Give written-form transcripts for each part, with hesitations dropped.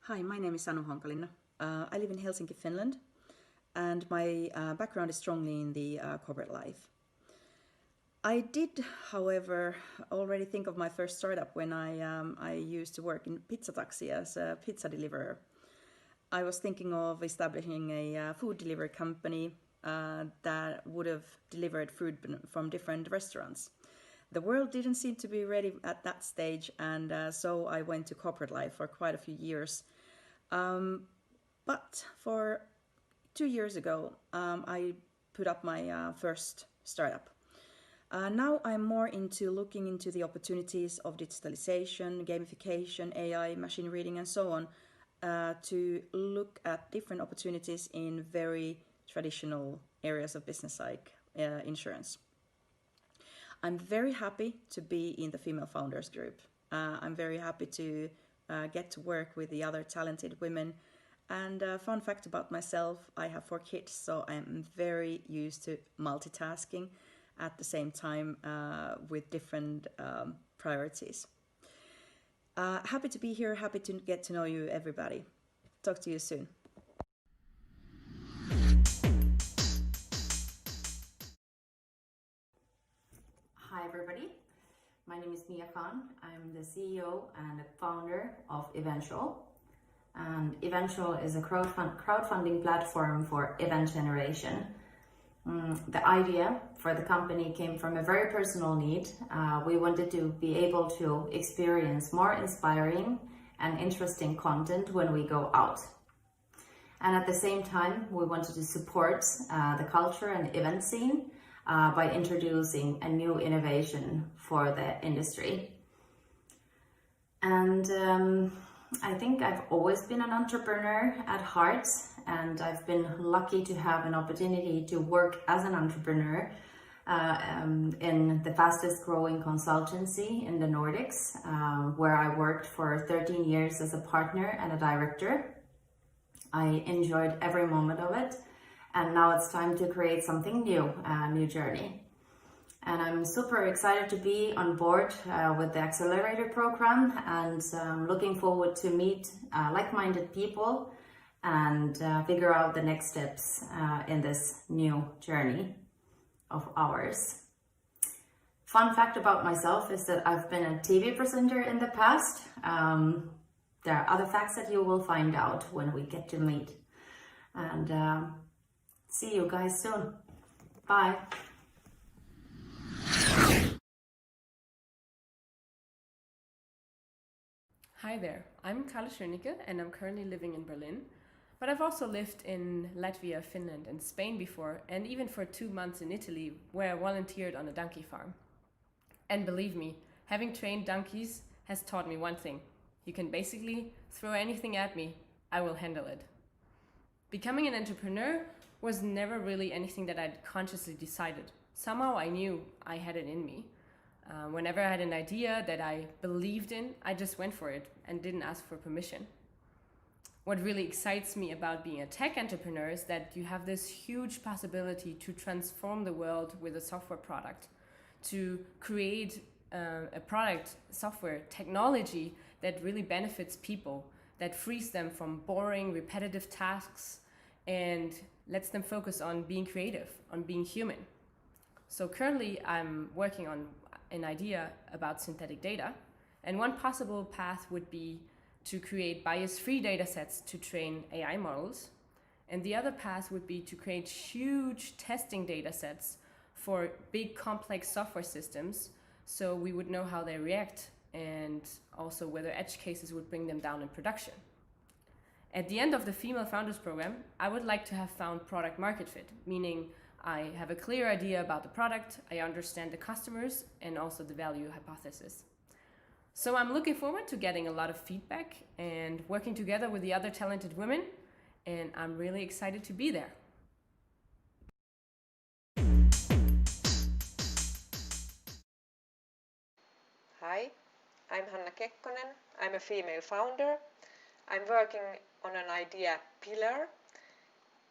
Hi, my name is Honkalinna. I live in Helsinki, Finland, and my background is strongly in the corporate life. I did, however, already think of my first startup when I used to work in pizza taxi as a pizza deliverer. I was thinking of establishing a food delivery company that would have delivered food from different restaurants. The world didn't seem to be ready at that stage, and so I went to corporate life for quite a few years. But for 2 years ago, I put up my first startup. Now I'm more into looking into the opportunities of digitalization, gamification, AI, machine reading, and so on, to look at different opportunities in very traditional areas of business like insurance. I'm very happy to be in the Female Founders Group. I'm very happy to get to work with the other talented women. And fun fact about myself, I have 4 kids, so I'm very used to multitasking at the same time with different priorities. Happy to be here, happy to get to know you, everybody. Talk to you soon. Hi everybody, my name is Miia Khan. I'm the CEO and the founder of Eventual. And Eventual is a crowdfunding platform for event generation. The idea for the company came from a very personal need. We wanted to be able to experience more inspiring and interesting content when we go out. And at the same time, we wanted to support the culture and event scene by introducing a new innovation for the industry. And I think I've always been an entrepreneur at heart, and I've been lucky to have an opportunity to work as an entrepreneur in the fastest growing consultancy in the Nordics, where I worked for 13 years as a partner and a director. I enjoyed every moment of it. And now it's time to create something new, a new journey. And I'm super excited to be on board with the Accelerator program, and looking forward to meet like-minded people and figure out the next steps in this new journey of ours. Fun fact about myself is that I've been a TV presenter in the past. There are other facts that you will find out when we get to meet. And see you guys soon. Bye. Hi there, I'm Karla Schönicke and I'm currently living in Berlin. But I've also lived in Latvia, Finland and Spain before, and even for 2 months in Italy, where I volunteered on a donkey farm. And believe me, having trained donkeys has taught me one thing. You can basically throw anything at me, I will handle it. Becoming an entrepreneur was never really anything that I'd consciously decided. Somehow I knew I had it in me. Whenever I had an idea that I believed in, I just went for it and didn't ask for permission. What really excites me about being a tech entrepreneur is that you have this huge possibility to transform the world with a software product, to create a product, software, technology that really benefits people, that frees them from boring, repetitive tasks and lets them focus on being creative, on being human. So currently I'm working on an idea about synthetic data, and one possible path would be to create bias-free data sets to train AI models, and the other path would be to create huge testing data sets for big complex software systems, so we would know how they react and also whether edge cases would bring them down in production. At the end of the Female Founders Program, I would like to have found product market fit, meaning I have a clear idea about the product, I understand the customers, and also the value hypothesis. So I'm looking forward to getting a lot of feedback and working together with the other talented women, and I'm really excited to be there. Hi, I'm Hanna Kekkonen. I'm a female founder. I'm working on an idea, Pillar.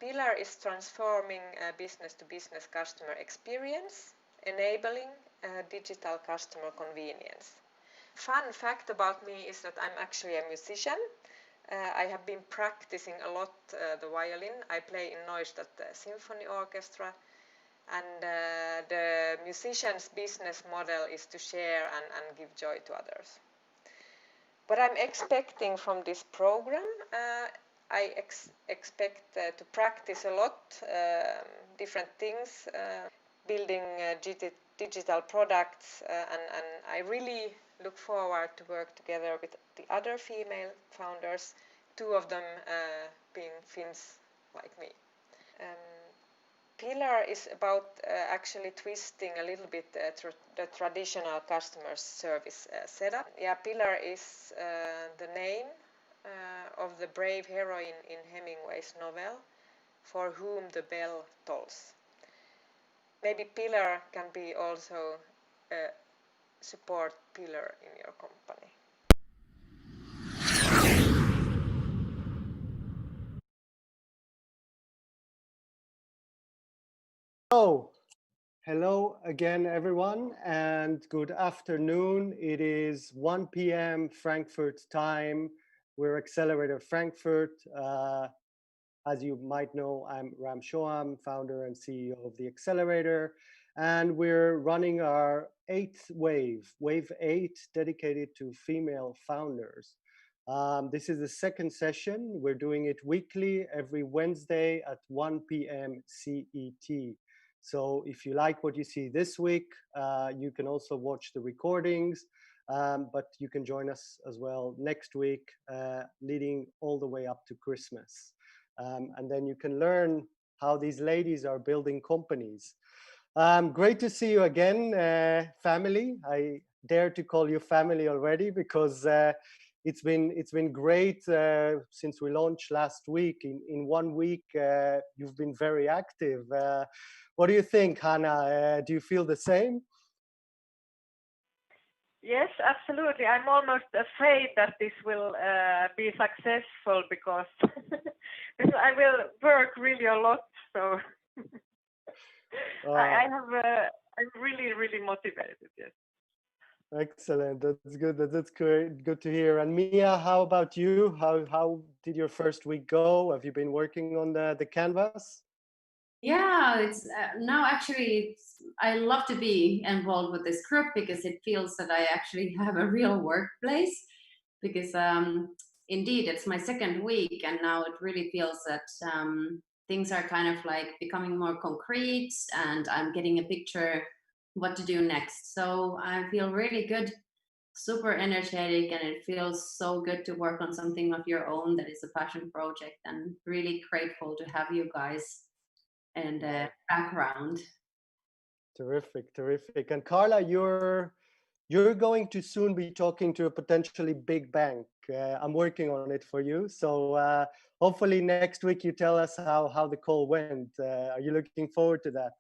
Pillar is transforming business-to-business customer experience, enabling digital customer convenience. Fun fact about me is that I'm actually a musician. I have been practicing a lot the violin. I play in Neustadt Symphony Orchestra, and the musician's business model is to share and give joy to others. What I'm expecting from this program, I expect to practice a lot, different things, building digital products, and I really look forward to work together with the other female founders, two of them being Finns like me. Pillar is about actually twisting a little bit the traditional customer service setup. Yeah, Pillar is the name of the brave heroine in Hemingway's novel, For Whom the Bell Tolls. Maybe Pillar can be also a support pillar in your company. Hello again, everyone, and good afternoon. It is 1 p.m. Frankfurt time. We're Accelerator Frankfurt. As you might know, I'm Ram Shoham, founder and CEO of the Accelerator, and we're running our 8th wave, Wave 8, dedicated to female founders. This is the second session. We're doing it weekly, every Wednesday at 1 p.m. CET. So if you like what you see this week, you can also watch the recordings, but you can join us as well next week, leading all the way up to Christmas. And then you can learn how these ladies are building companies. Great to see you again, family. I dare to call you family already because it's been great since we launched last week. In 1 week, you've been very active. What do you think, Hanna? Do you feel the same? Yes, absolutely. I'm almost afraid that this will be successful because I will work really a lot. So I'm really, really motivated. Yes. Excellent. That's good. That's great. Good to hear. And Miia, how about you? How did your first week go? Have you been working on the canvas? Yeah, it's now actually I love to be involved with this group because it feels that I actually have a real workplace, because indeed it's my second week and now it really feels that things are kind of like becoming more concrete and I'm getting a picture what to do next. So I feel really good, super energetic, and it feels so good to work on something of your own that is a passion project, and really grateful to have you guys and background. Terrific, terrific. And Karla, you're going to soon be talking to a potentially big bank. I'm working on it for you. So hopefully next week you tell us how the call went. Are you looking forward to that?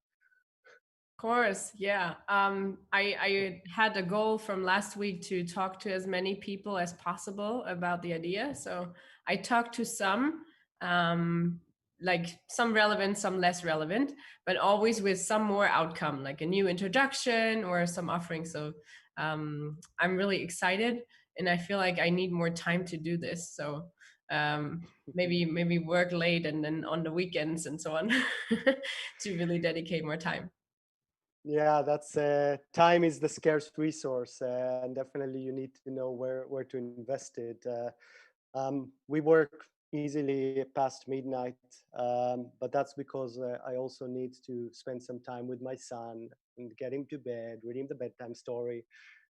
Of course, yeah. I had a goal from last week to talk to as many people as possible about the idea. So I talked to some, like some relevant, some less relevant, but always with some more outcome, like a new introduction or some offering. So I'm really excited, and I feel like I need more time to do this. So maybe work late and then on the weekends and so on to really dedicate more time. Yeah, that's time is the scarce resource, and definitely you need to know where to invest it. We work easily past midnight, but that's because I also need to spend some time with my son and get him to bed, read him the bedtime story,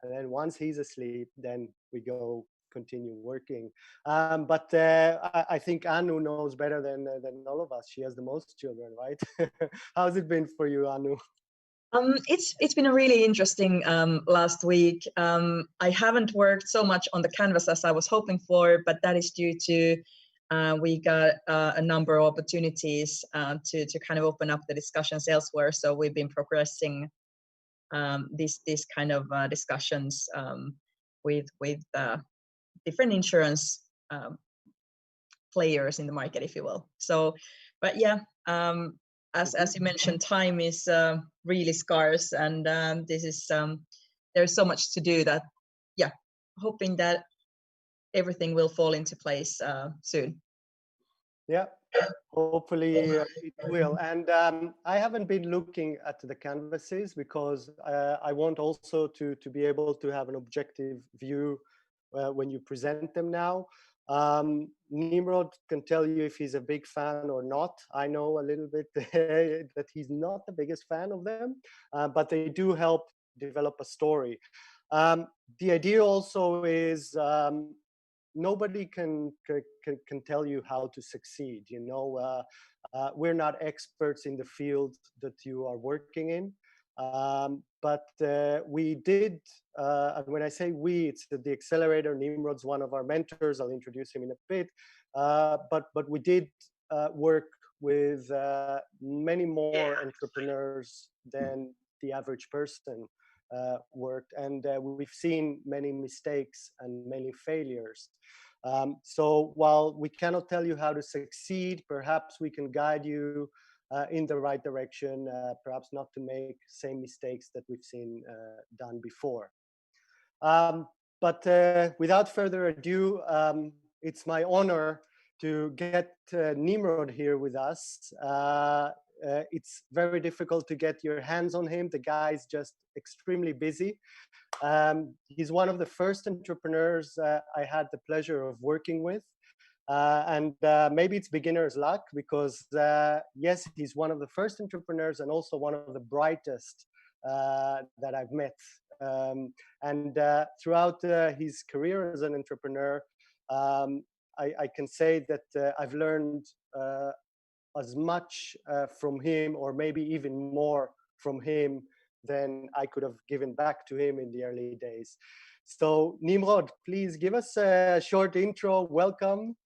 and then once he's asleep, then we go continue working. But I think Anu knows better than all of us. She has the most children, right? How's it been for you, Anu? It's been a really interesting last week. I haven't worked so much on the canvas as I was hoping for, but that is due to we got a number of opportunities to kind of open up the discussions elsewhere. So we've been progressing these kind of discussions with different insurance players in the market, if you will. So, but yeah. As you mentioned, time is really scarce, and this is there's so much to do that, yeah, hoping that everything will fall into place soon. Yeah, hopefully it will. And I haven't been looking at the canvases because I want also to be able to have an objective view when you present them now. Nimrod can tell you if he's a big fan or not. I know a little bit that he's not the biggest fan of them, but they do help develop a story. The idea also is nobody can tell you how to succeed. You know, we're not experts in the field that you are working in, but we did. And when I say we, it's the accelerator. Nimrod's one of our mentors. I'll introduce him in a bit. But we did work with many more entrepreneurs than the average person worked, and we've seen many mistakes and many failures. So while we cannot tell you how to succeed, perhaps we can guide you in the right direction, perhaps not to make same mistakes that we've seen done before. But without further ado, it's my honor to get Nimrod here with us. It's very difficult to get your hands on him. The guy's just extremely busy. He's one of the first entrepreneurs I had the pleasure of working with. And maybe it's beginner's luck because, yes, he's one of the first entrepreneurs and also one of the brightest that I've met. And throughout his career as an entrepreneur, I can say that I've learned as much from him, or maybe even more from him than I could have given back to him in the early days. So Nimrod, please give us a short intro. Welcome.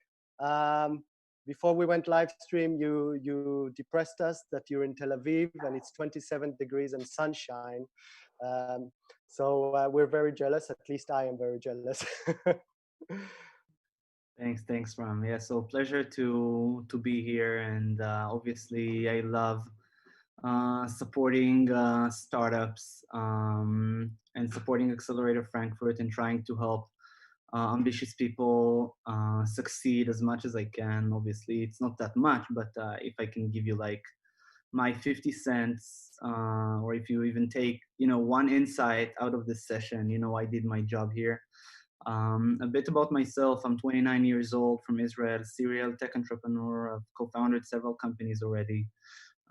Before we went live stream, you depressed us that you're in Tel Aviv and it's 27 degrees and sunshine. So we're very jealous. At least I am very jealous. Thanks, Ram. Yeah, so pleasure to be here, and obviously I love supporting startups and supporting Accelerator Frankfurt and trying to help ambitious people succeed as much as I can. Obviously, it's not that much, but if I can give you like my 50 cents, or if you even take, one insight out of this session, I did my job here. A bit about myself. I'm 29 years old, from Israel, serial tech entrepreneur. I've co-founded several companies already.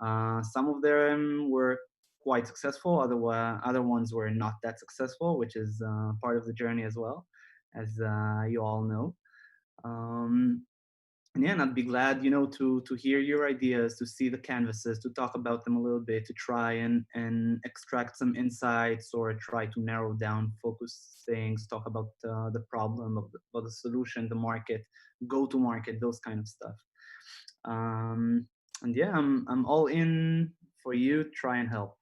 Some of them were quite successful, other ones were not that successful, which is part of the journey as well, as you all know. And yeah, and I'd be glad, to hear your ideas, to see the canvases, to talk about them a little bit, to try and extract some insights, or try to narrow down, focus things, talk about the problem, about the solution, the market, go to market, those kind of stuff. And yeah, I'm all in for you. Try and help.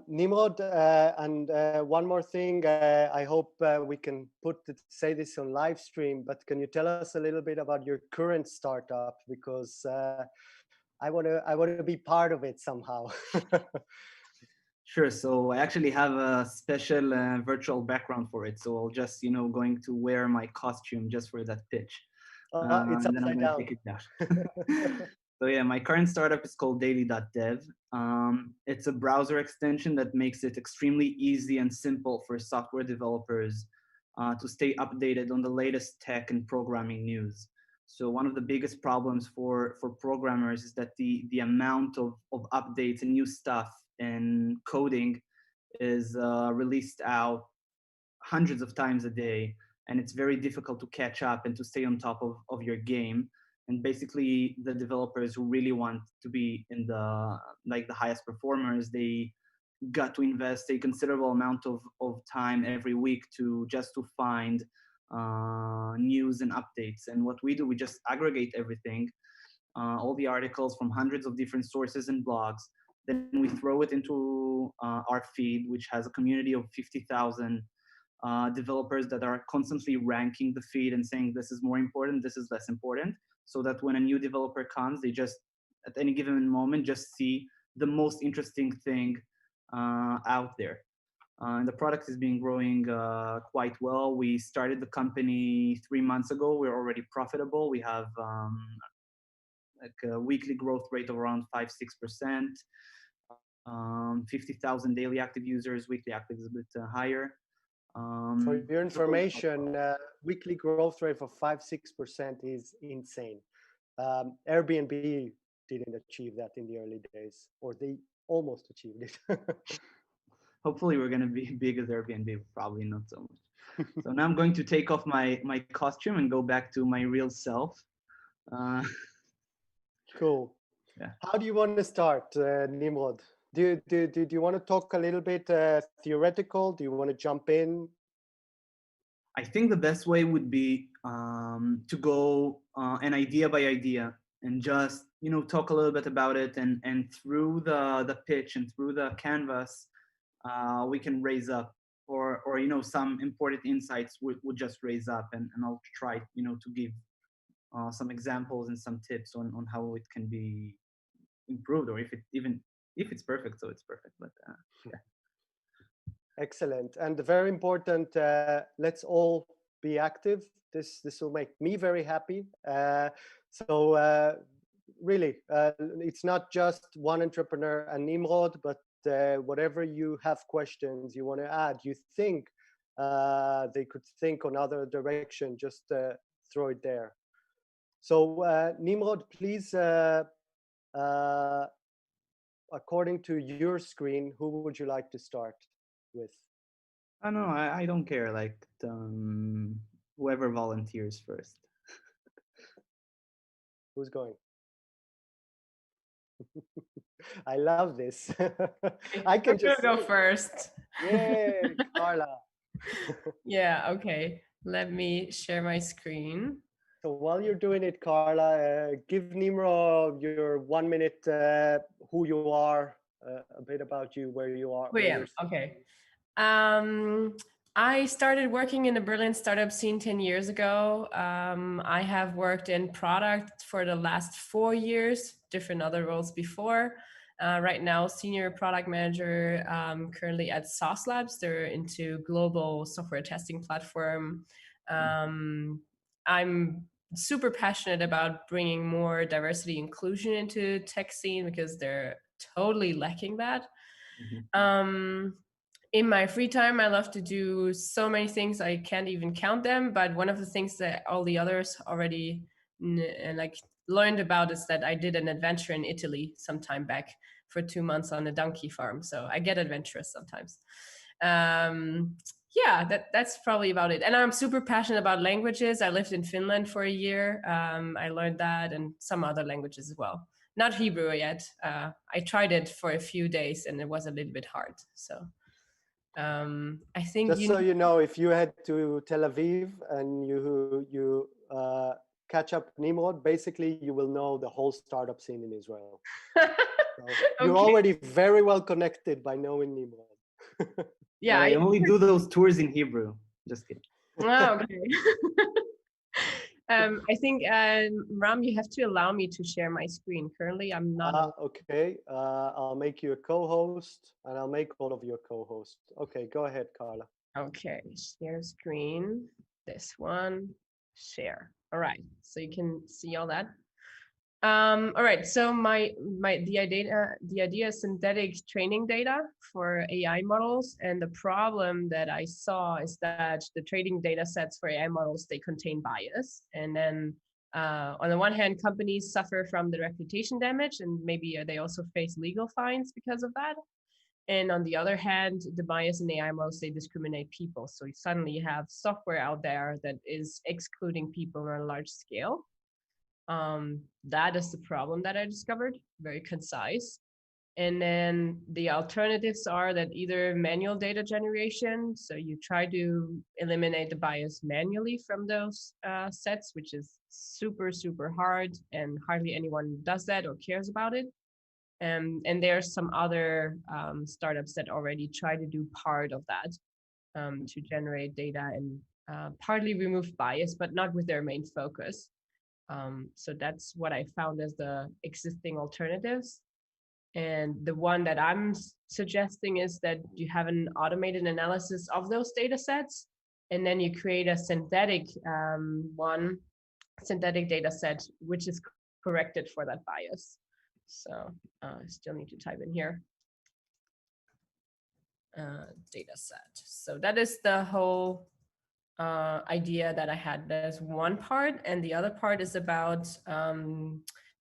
Nimrod, and one more thing, I hope we can say this on live stream, but can you tell us a little bit about your current startup? Because I want to be part of it somehow. Sure. So I actually have a special virtual background for it. So I'll just, going to wear my costume just for that pitch. It's and then I'm upside going to down. take it down. So yeah, my current startup is called daily.dev. It's a browser extension that makes it extremely easy and simple for software developers to stay updated on the latest tech and programming news. So one of the biggest problems for programmers is that the amount of updates and new stuff and coding is released out hundreds of times a day, and it's very difficult to catch up and to stay on top of your game. And basically the developers who really want to be in the highest performers, they got to invest a considerable amount of time every week to find news and updates. And what we do, we just aggregate everything, all the articles from hundreds of different sources and blogs. Then we throw it into our feed, which has a community of 50,000 developers that are constantly ranking the feed and saying this is more important, this is less important, so that when a new developer comes, they just at any given moment just see the most interesting thing out there. And the product has been growing quite well. We started the company 3 months ago. We're already profitable. We have like a weekly growth rate of around 5-6%. 50,000 daily active users. Weekly active is a bit higher. For your information, weekly growth rate of 5-6% is insane. Airbnb didn't achieve that in the early days, or they almost achieved it. Hopefully we're going to be big as Airbnb, probably not so much. So now I'm going to take off my costume and go back to my real self. Cool. Yeah. How do you want to start, Nimrod? Do you want to talk a little bit theoretical? Do you want to jump in? I think the best way would be to go an idea by idea and just talk a little bit about it, and through the pitch and through the canvas we can raise up or some important insights would just raise up, and I'll try to give some examples and some tips on how it can be improved, or if it's perfect, so it's perfect. But yeah. Excellent. And very important, let's all be active. This will make me very happy. So really, it's not just one entrepreneur and Nimrod, but whatever you have questions you want to add, you think they could think on other direction, just throw it there. So Nimrod, please, according to your screen, who would you like to start with? No, I don't care. Like whoever volunteers first. Who's going? I love this. I can just go first. Yay, Karla. Yeah, okay. Let me share my screen. So while you're doing it, Karla, give Nimrod your 1 minute who you are, a bit about you, where you are. Who I am. Okay. I started working in the Berlin startup scene 10 years ago. I have worked in product for the last 4 years, different other roles before. Right now, senior product manager, currently at Sauce Labs. They're into global software testing platform. I'm super passionate about bringing more diversity inclusion into tech scene because they're totally lacking that. In my free time, I love to do so many things. I can't even count them. But one of the things that all the others already learned about is that I did an adventure in Italy some time back for 2 months on a donkey farm. So I get adventurous sometimes. Yeah, that's probably about it. And I'm super passionate about languages. I lived in Finland for a year. I learned that and some other languages as well. Not Hebrew yet. I tried it for a few days and it was a little bit hard. So I think just so you know, if you head to Tel Aviv and you catch up Nimrod, basically you will know the whole startup scene in Israel. So you're already very well connected by knowing Nimrod. Yeah, I only do those tours in Hebrew. Just kidding. Oh, okay. I think Ram, you have to allow me to share my screen. Currently, I'm not. Okay, I'll make you a co-host, and I'll make all of you a co-host. Okay, go ahead, Karla. Okay, share screen. This one, share. All right, so you can see all that. All right, so the idea is synthetic training data for AI models, and the problem that I saw is that the training data sets for AI models, they contain bias, and then on the one hand, companies suffer from the reputation damage, and maybe they also face legal fines because of that. And on the other hand, the bias in AI models, they discriminate people. So you suddenly have software out there that is excluding people on a large scale. That is the problem that I discovered, very concise. And then the alternatives are that either manual data generation, so you try to eliminate the bias manually from those sets, which is super, super hard, and hardly anyone does that or cares about it. And there's some other startups that already try to do part of that to generate data and partly remove bias, but not with their main focus. So that's what I found as the existing alternatives. And the one that I'm suggesting is that you have an automated analysis of those data sets, and then you create a synthetic synthetic data set, which is corrected for that bias. So I still need to type in here. Data set. So that is the whole idea that I had. There's one part, and the other part is about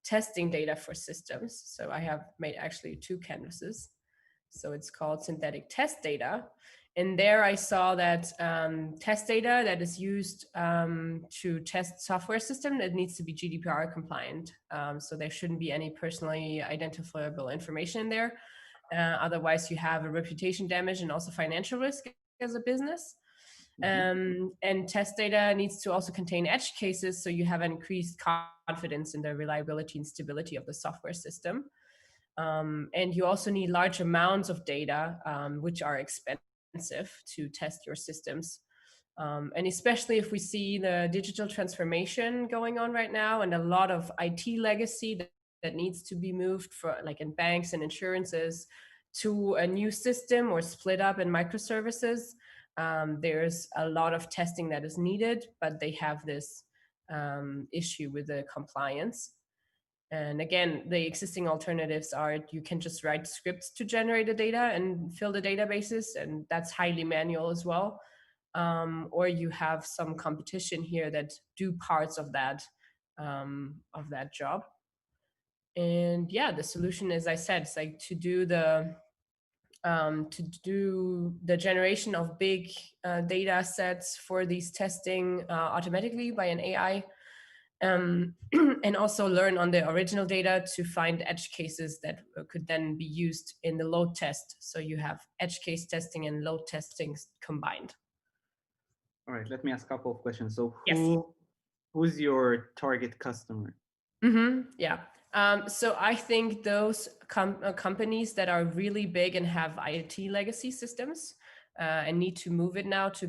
testing data for systems. So I have made actually 2 canvases. So it's called synthetic test data. And there I saw that test data that is used to test software system, it needs to be GDPR compliant. So there shouldn't be any personally identifiable information in there. Otherwise you have a reputation damage and also financial risk as a business. And test data needs to also contain edge cases, so you have increased confidence in the reliability and stability of the software system. And you also need large amounts of data, which are expensive to test your systems. And especially if we see the digital transformation going on right now, and a lot of IT legacy that needs to be moved for, like in banks and insurances, to a new system or split up in microservices. There's a lot of testing that is needed, but they have this issue with the compliance. And again, the existing alternatives are you can just write scripts to generate the data and fill the databases, and that's highly manual as well. Or you have some competition here that do parts of that job. And yeah, the solution, as I said, is like to do the generation of big data sets for these testing automatically by an AI, and also learn on the original data to find edge cases that could then be used in the load test. So you have edge case testing and load testing combined. All right, let me ask a couple of questions. So Yes. who's your target customer? Yeah. So I think those companies that are really big and have IT legacy systems and need to move it now to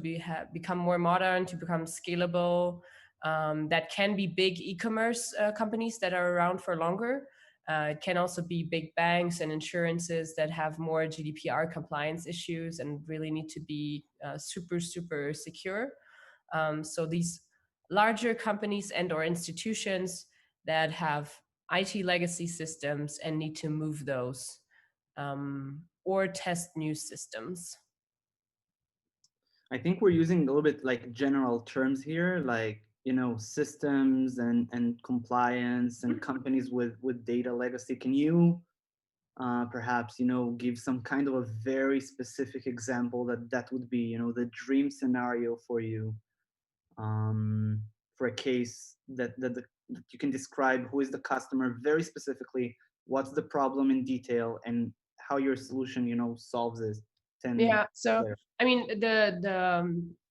become more modern, to become scalable. That can be big e-commerce companies that are around for longer. It can also be big banks and insurances that have more GDPR compliance issues and really need to be super, super secure. So these larger companies and or institutions that have IT legacy systems and need to move those or test new systems. I think we're using a little bit like general terms here, like, you know, systems and compliance and companies with data legacy. Can you perhaps, you know, give some kind of a very specific example that would be, you know, the dream scenario for you, for a case that you can describe who is the customer very specifically, what's the problem in detail, and how your solution, you know, solves it. Yeah, so I mean,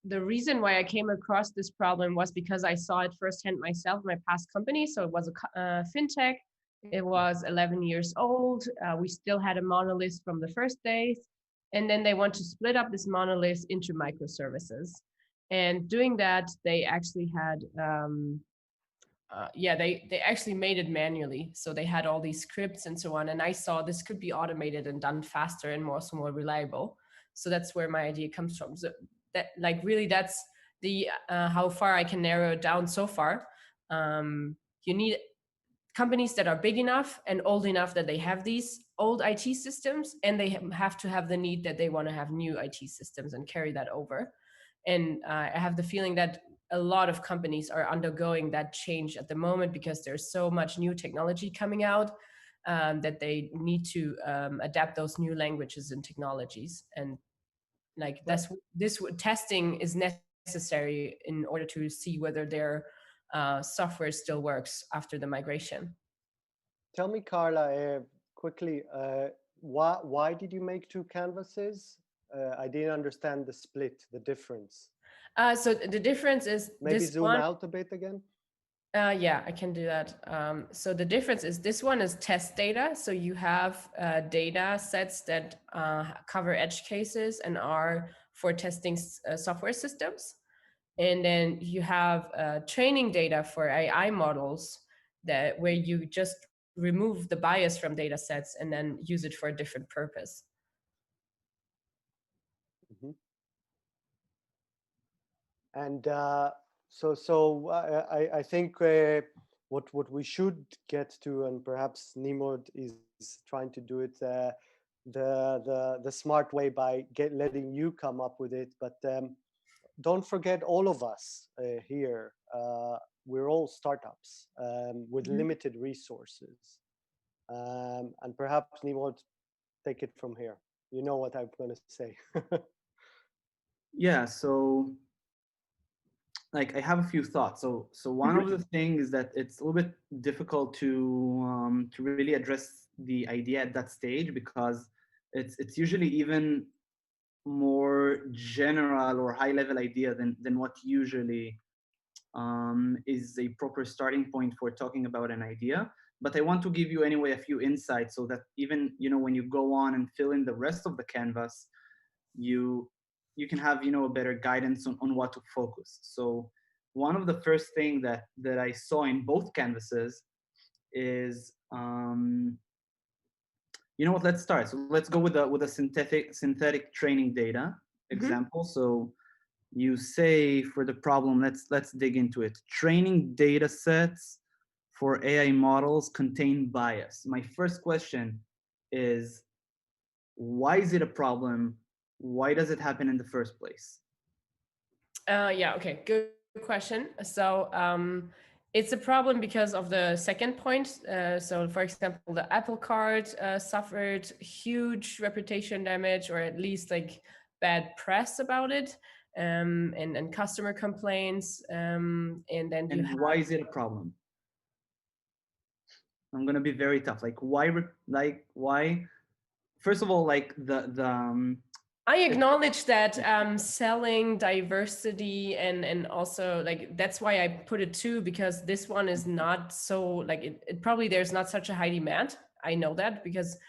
the reason why I came across this problem was because I saw it firsthand myself in my past company. So it was a fintech. It was 11 years old. We still had a monolith from the first days. And then they want to split up this monolith into microservices. And doing that, they actually had, they actually made it manually. So they had all these scripts and so on. And I saw this could be automated and done faster and more reliable. So that's where my idea comes from. So that, like, really, that's the how far I can narrow it down so far. You need companies that are big enough and old enough that they have these old IT systems, and they have to have the need that they want to have new IT systems and carry that over. And I have the feeling that a lot of companies are undergoing that change at the moment because there's so much new technology coming out that they need to adapt those new languages and technologies. And like this testing is necessary in order to see whether their software still works after the migration. Tell me, Karla, quickly, why did you make 2 canvases? I didn't understand the split, the difference. So the difference is maybe zoom out a bit again. Yeah, I can do that. So the difference is this one is test data. So you have data sets that cover edge cases and are for testing software systems. And then you have training data for AI models where you just remove the bias from data sets and then use it for a different purpose. Mhm. And I think what we should get to, and perhaps Nimrod is trying to do it the smart way by letting you come up with it. But don't forget all of us here. We're all startups with limited resources, and perhaps Nimrod, take it from here. You know what I'm going to say. Yeah, so like I have a few thoughts. So one of the things is that it's a little bit difficult to really address the idea at that stage, because it's usually even more general or high level idea than what usually is a proper starting point for talking about an idea. But I want to give you anyway a few insights, so that even when you go on and fill in the rest of the canvas, you can have a better guidance on what to focus. So one of the first thing that I saw in both canvases is what, let's start. So let's go with a synthetic training data example. So you say for the problem, let's dig into it. Training data sets for AI models contain bias. My first question is, why is it a problem? Why does it happen in the first place? Yeah, okay, good question. So it's a problem because of the second point. So for example, the Apple Card suffered huge reputation damage, or at least like bad press about it, and customer complaints. And then you And why is it a problem? I'm gonna be very tough. Like why? First of all, like the I acknowledge that selling diversity and also like that's why I put it too, because this one is not so like it probably there's not such a high demand. I know that because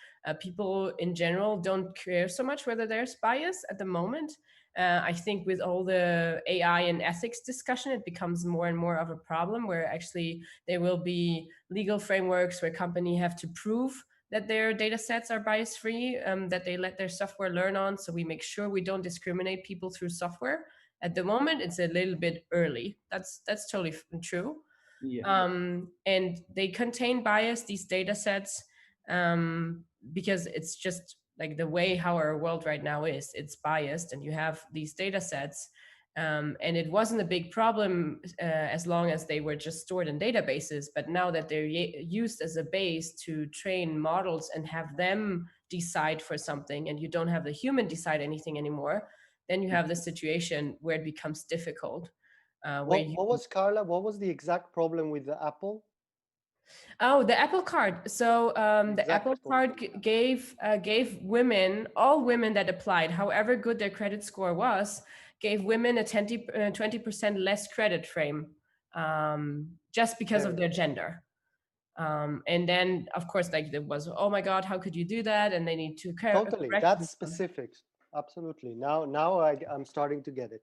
people in general don't care so much whether there's bias at the moment. I think with all the AI and ethics discussion, it becomes more and more of a problem where actually there will be legal frameworks where companies have to prove that their data sets are bias free, that they let their software learn on. So we make sure we don't discriminate people through software. At the moment, it's a little bit early. That's totally true. yeah. And they contain bias, these data sets, because it's just like the way how our world right now is. It's biased, and you have these data sets. And it wasn't a big problem as long as they were just stored in databases. But now that they're used as a base to train models and have them decide for something, and you don't have the human decide anything anymore, then you have the situation where it becomes difficult. What was, Karla? What was the exact problem with the Apple? Oh, the Apple Card. So the Apple Card gave women, all women that applied, however good their credit score was, gave women a 20% less credit frame, just because of their gender. And then, of course, like there was, oh my God, how could you do that? And they need to Totally, that's specifics. Absolutely. Now I'm starting to get it.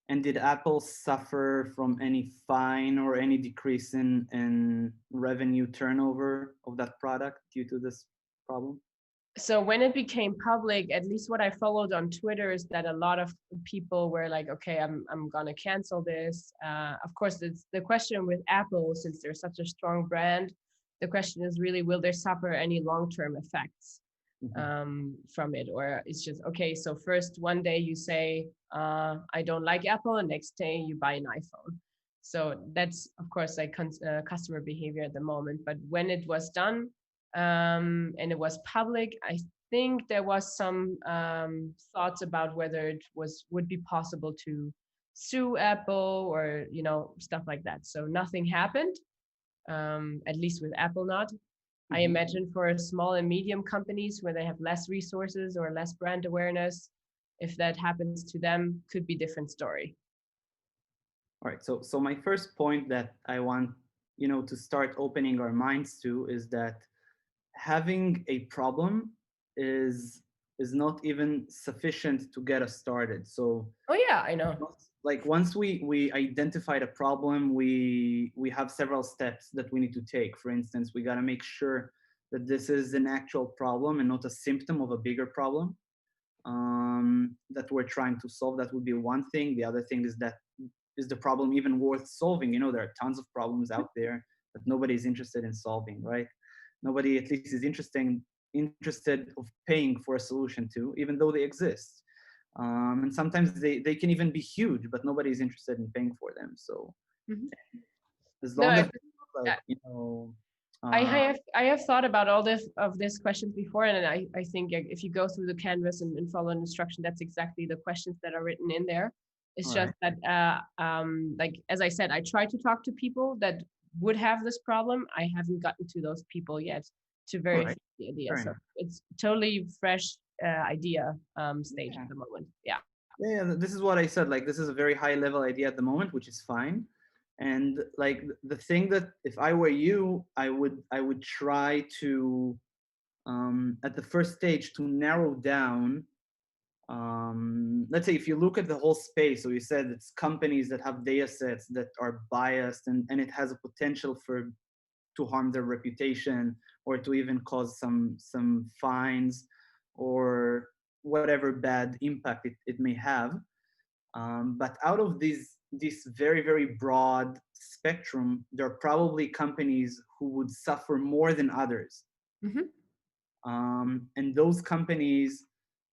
And did Apple suffer from any fine or any decrease in revenue turnover of that product due to this problem? So when it became public, at least what I followed on Twitter is that a lot of people were like, okay, I'm gonna cancel this. Of course, it's the question with Apple, since they're such a strong brand, the question is really, will there suffer any long-term effects from it? Or it's just, okay, so first one day you say, I don't like Apple, and next day you buy an iPhone. So that's, of course, like customer behavior at the moment. But when it was done, and it was public, I think there was some thoughts about whether it would be possible to sue Apple or stuff like that. So nothing happened, at least with Apple not. I imagine for small and medium companies where they have less resources or less brand awareness, if that happens to them, could be different story. All right. So my first point that I want to start opening our minds to is that having a problem is not even sufficient to get us started. So oh yeah, I know. like once we identified a problem, we have several steps that we need to take. For instance, we got to make sure that this is an actual problem and not a symptom of a bigger problem that we're trying to solve. That would be one thing. The other thing is that, is the problem even worth solving? You know, there are tons of problems out there that nobody is interested in solving, right? Nobody at least is interested of paying for a solution to, even though they exist. And sometimes they can even be huge, but nobody is interested in paying for them. So as No, long as I, like, you know, I have thought about all this questions before, and I think if you go through the canvas and follow an instruction, that's exactly the questions that are written in there. It's just that like as I said, I try to talk to people that would have this problem. I haven't gotten to those people yet to verify the idea. So it's totally fresh idea stage at the moment. Yeah, this is what I said. Like, this is a very high level idea at the moment, which is fine. And like the thing that if I were you, I would try to at the first stage to narrow down. Let's say if you look at the whole space, so you said it's companies that have data sets that are biased, and it has a potential to harm their reputation, or to even cause some fines or whatever bad impact it may have. But out of this very, very broad spectrum, there are probably companies who would suffer more than others. And those companies,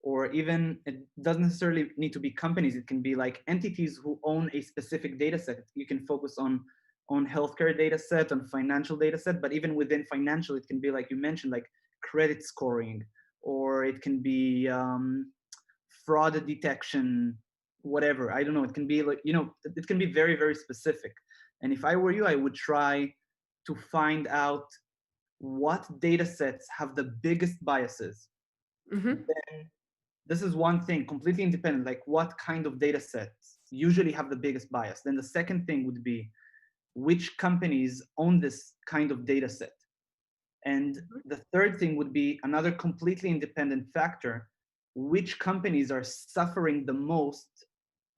or even, it doesn't necessarily need to be companies, it can be like entities who own a specific data set. You can focus on healthcare data set, on financial data set, but even within financial, it can be like you mentioned, like credit scoring, or it can be fraud detection, whatever. I don't know. It can be like, you know, it can be very, very specific. And if I were you, I would try to find out what data sets have the biggest biases. Then this is one thing, completely independent, like what kind of data sets usually have the biggest bias. Then the second thing would be which companies own this kind of data set. And the third thing would be another completely independent factor, which companies are suffering the most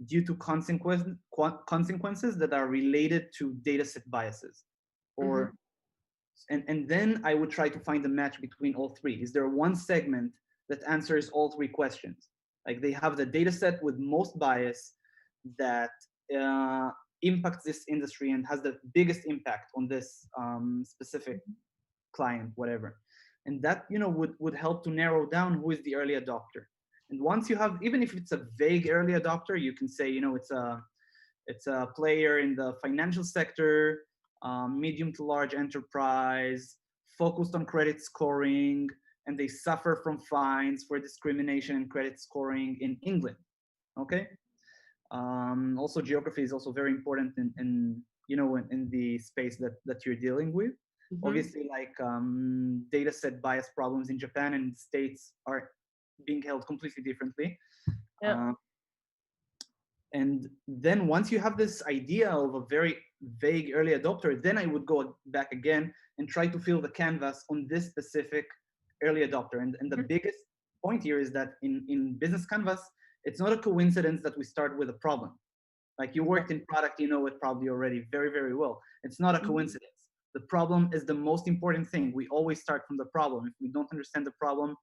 due to consequences that are related to data set biases. Or and then I would try to find a match between all three. Is there one segment that answers all three questions? Like they have the data set with most bias that impacts this industry and has the biggest impact on this specific client, whatever. And that, you know, would help to narrow down who is the early adopter. And once you have, even if it's a vague early adopter, you can say, you know, it's a player in the financial sector, medium to large enterprise, focused on credit scoring, and they suffer from fines for discrimination in credit scoring in England. Okay. Also, geography is also very important in you know, in the space that you're dealing with. Obviously, like data set bias problems in Japan and States are being held completely differently. And then once you have this idea of a very vague early adopter, then I would go back again and try to fill the canvas on this specific early adopter. And the biggest point here is that in business canvas, it's not a coincidence that we start with a problem. Like you worked in product, you know it probably already very, very well. It's not a coincidence. The problem is the most important thing. We always start from the problem. If we don't understand the problem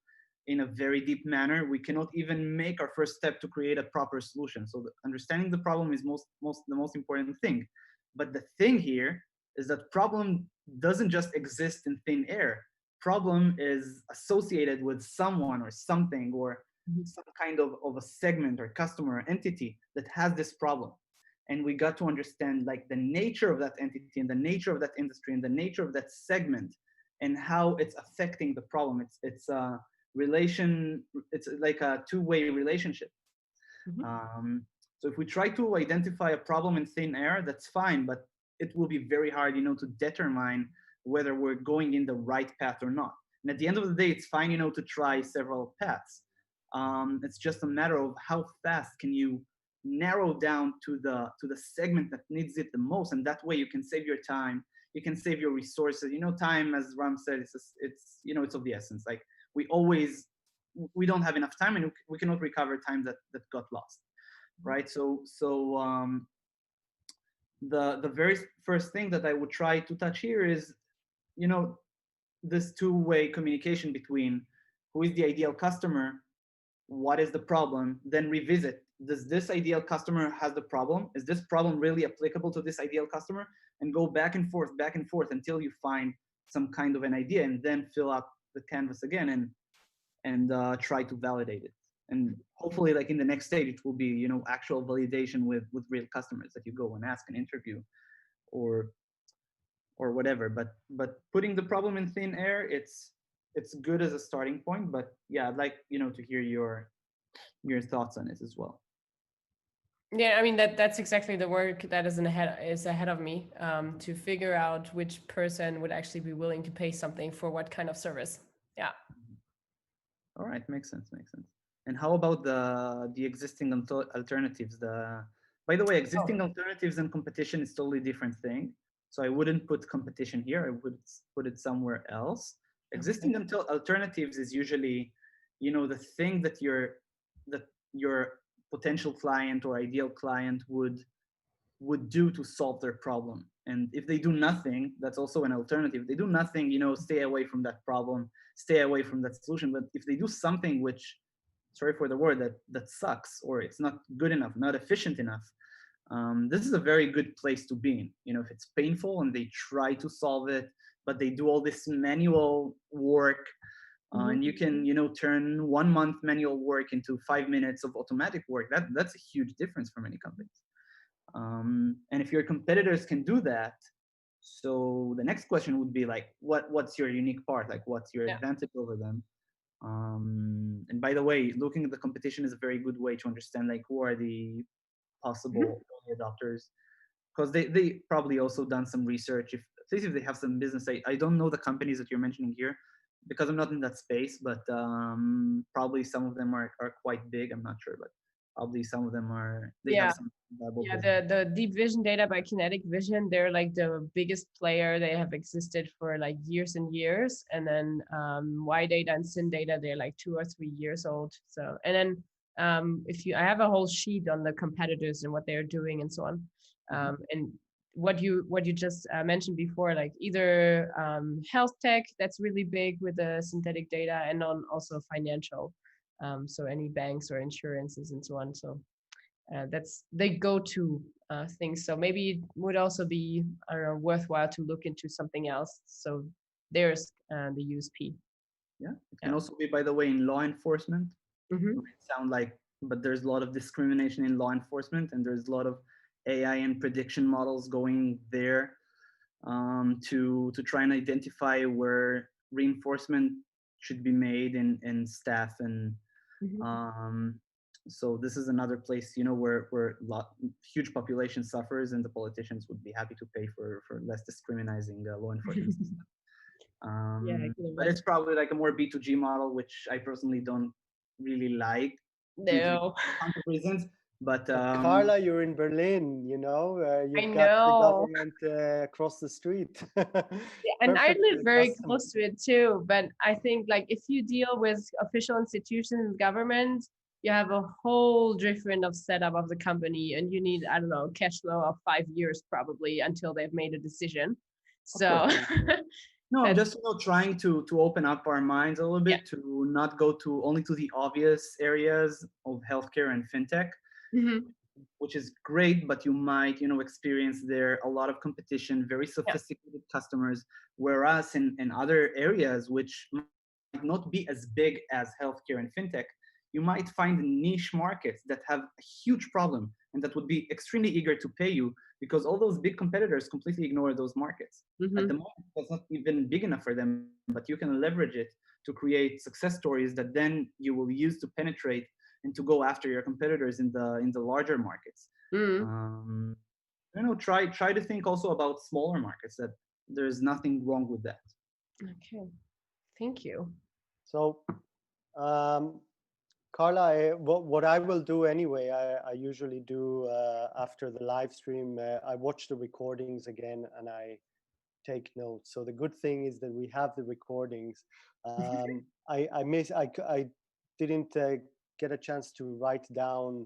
in a very deep manner, we cannot even make our first step to create a proper solution. So understanding the problem is the most important thing. But the thing here is that problem doesn't just exist in thin air. Problem is associated with someone or something, or some kind of a segment or customer or entity that has this problem. And we got to understand like the nature of that entity and the nature of that industry and the nature of that segment and how it's affecting the problem. It's like a two-way relationship. So if we try to identify a problem in thin air, that's fine, but it will be very hard, you know, to determine whether we're going in the right path or not. And at the end of the day, it's fine, you know, to try several paths. It's just a matter of how fast can you narrow down to the segment that needs it the most, and that way you can save your time, you can save your resources. You know, time, as Ram said, it's you know, it's of the essence. Like we don't have enough time, and we cannot recover time that got lost. right? The very first thing that I would try to touch here is, you know, this two-way communication between who is the ideal customer, what is the problem, then revisit, does this ideal customer has the problem, is this problem really applicable to this ideal customer, and go back and forth until you find some kind of an idea, and then fill up the canvas again and try to validate it. And hopefully, like in the next stage, it will be, you know, actual validation with real customers that you go and ask an interview or whatever. But putting the problem in thin air, it's good as a starting point. But yeah, I'd like, you know, to hear your thoughts on it as well. Yeah, I mean that's exactly the work that is ahead of me, to figure out which person would actually be willing to pay something for what kind of service. Yeah. All right, makes sense, makes sense. And how about the existing alternatives? By the way, existing alternatives and competition is totally different thing. So I wouldn't put competition here. I would put it somewhere else. Existing alternatives is usually, you know, the thing that your potential client or ideal client would do to solve their problem. And if they do nothing, that's also an alternative. If they do nothing, you know, stay away from that problem, stay away from that solution. But if they do something which, sorry for the word, that sucks, or it's not good enough, not efficient enough, this is a very good place to be in. You know, if it's painful and they try to solve it, but they do all this manual work, and you can, you know, turn 1 month manual work into 5 minutes of automatic work. That's a huge difference for many companies. And if your competitors can do that, so the next question would be like, what's your unique part? Like, what's your advantage over them? And by the way, looking at the competition is a very good way to understand like who are the possible early adopters, because they probably also done some research. If at least if they have some business, I don't know the companies that you're mentioning here because I'm not in that space, but probably some of them are quite big. I'm not sure, but probably some of them are. They have Yeah. some valuable Yeah, business. the Deep Vision data by Kinetic Vision, they're like the biggest player. They have existed for like years and years. And then Y data and Sin data, they're like 2 or 3 years old. So, and then I have a whole sheet on the competitors and what they're doing and so on. And what you just mentioned before, like either health tech, that's really big with the synthetic data, and on also financial. So any banks or insurances and so on. So that's they go-to things. So maybe it would also be, I don't know, worthwhile to look into something else. So there's the USP. Yeah, it can also be, by the way, in law enforcement. Mm-hmm. It might sound like, but there's a lot of discrimination in law enforcement, and there's a lot of AI and prediction models going there to try and identify where reinforcement should be made in staff. And so this is another place, you know, where huge population suffers, and the politicians would be happy to pay for less discriminating law enforcement system. But it's probably like a more B2G model, which I personally don't really like. No. For reasons. But Karla, you're in Berlin, you know, you've I got the know. government across the street. And I Perfect live very customer. close to it too. But I think like if you deal with official institutions and government, you have a whole different of setup of the company, and you need, I don't know, cash flow of 5 years probably until they've made a decision. So no, I'm just, you know, trying to open up our minds a little bit, to not go to only to the obvious areas of healthcare and fintech, which is great, but you might, you know, experience there a lot of competition, very sophisticated customers, whereas in other areas which might not be as big as healthcare and fintech, you might find niche markets that have a huge problem and that would be extremely eager to pay you, because all those big competitors completely ignore those markets. At the moment, it's not even big enough for them, but you can leverage it to create success stories that then you will use to penetrate and to go after your competitors in the larger markets. You know, try to think also about smaller markets. That there's nothing wrong with that. Okay, thank you. So, Karla, what I will do anyway, I usually do after the live stream, I watch the recordings again and I take notes. So the good thing is that we have the recordings. I didn't get a chance to write down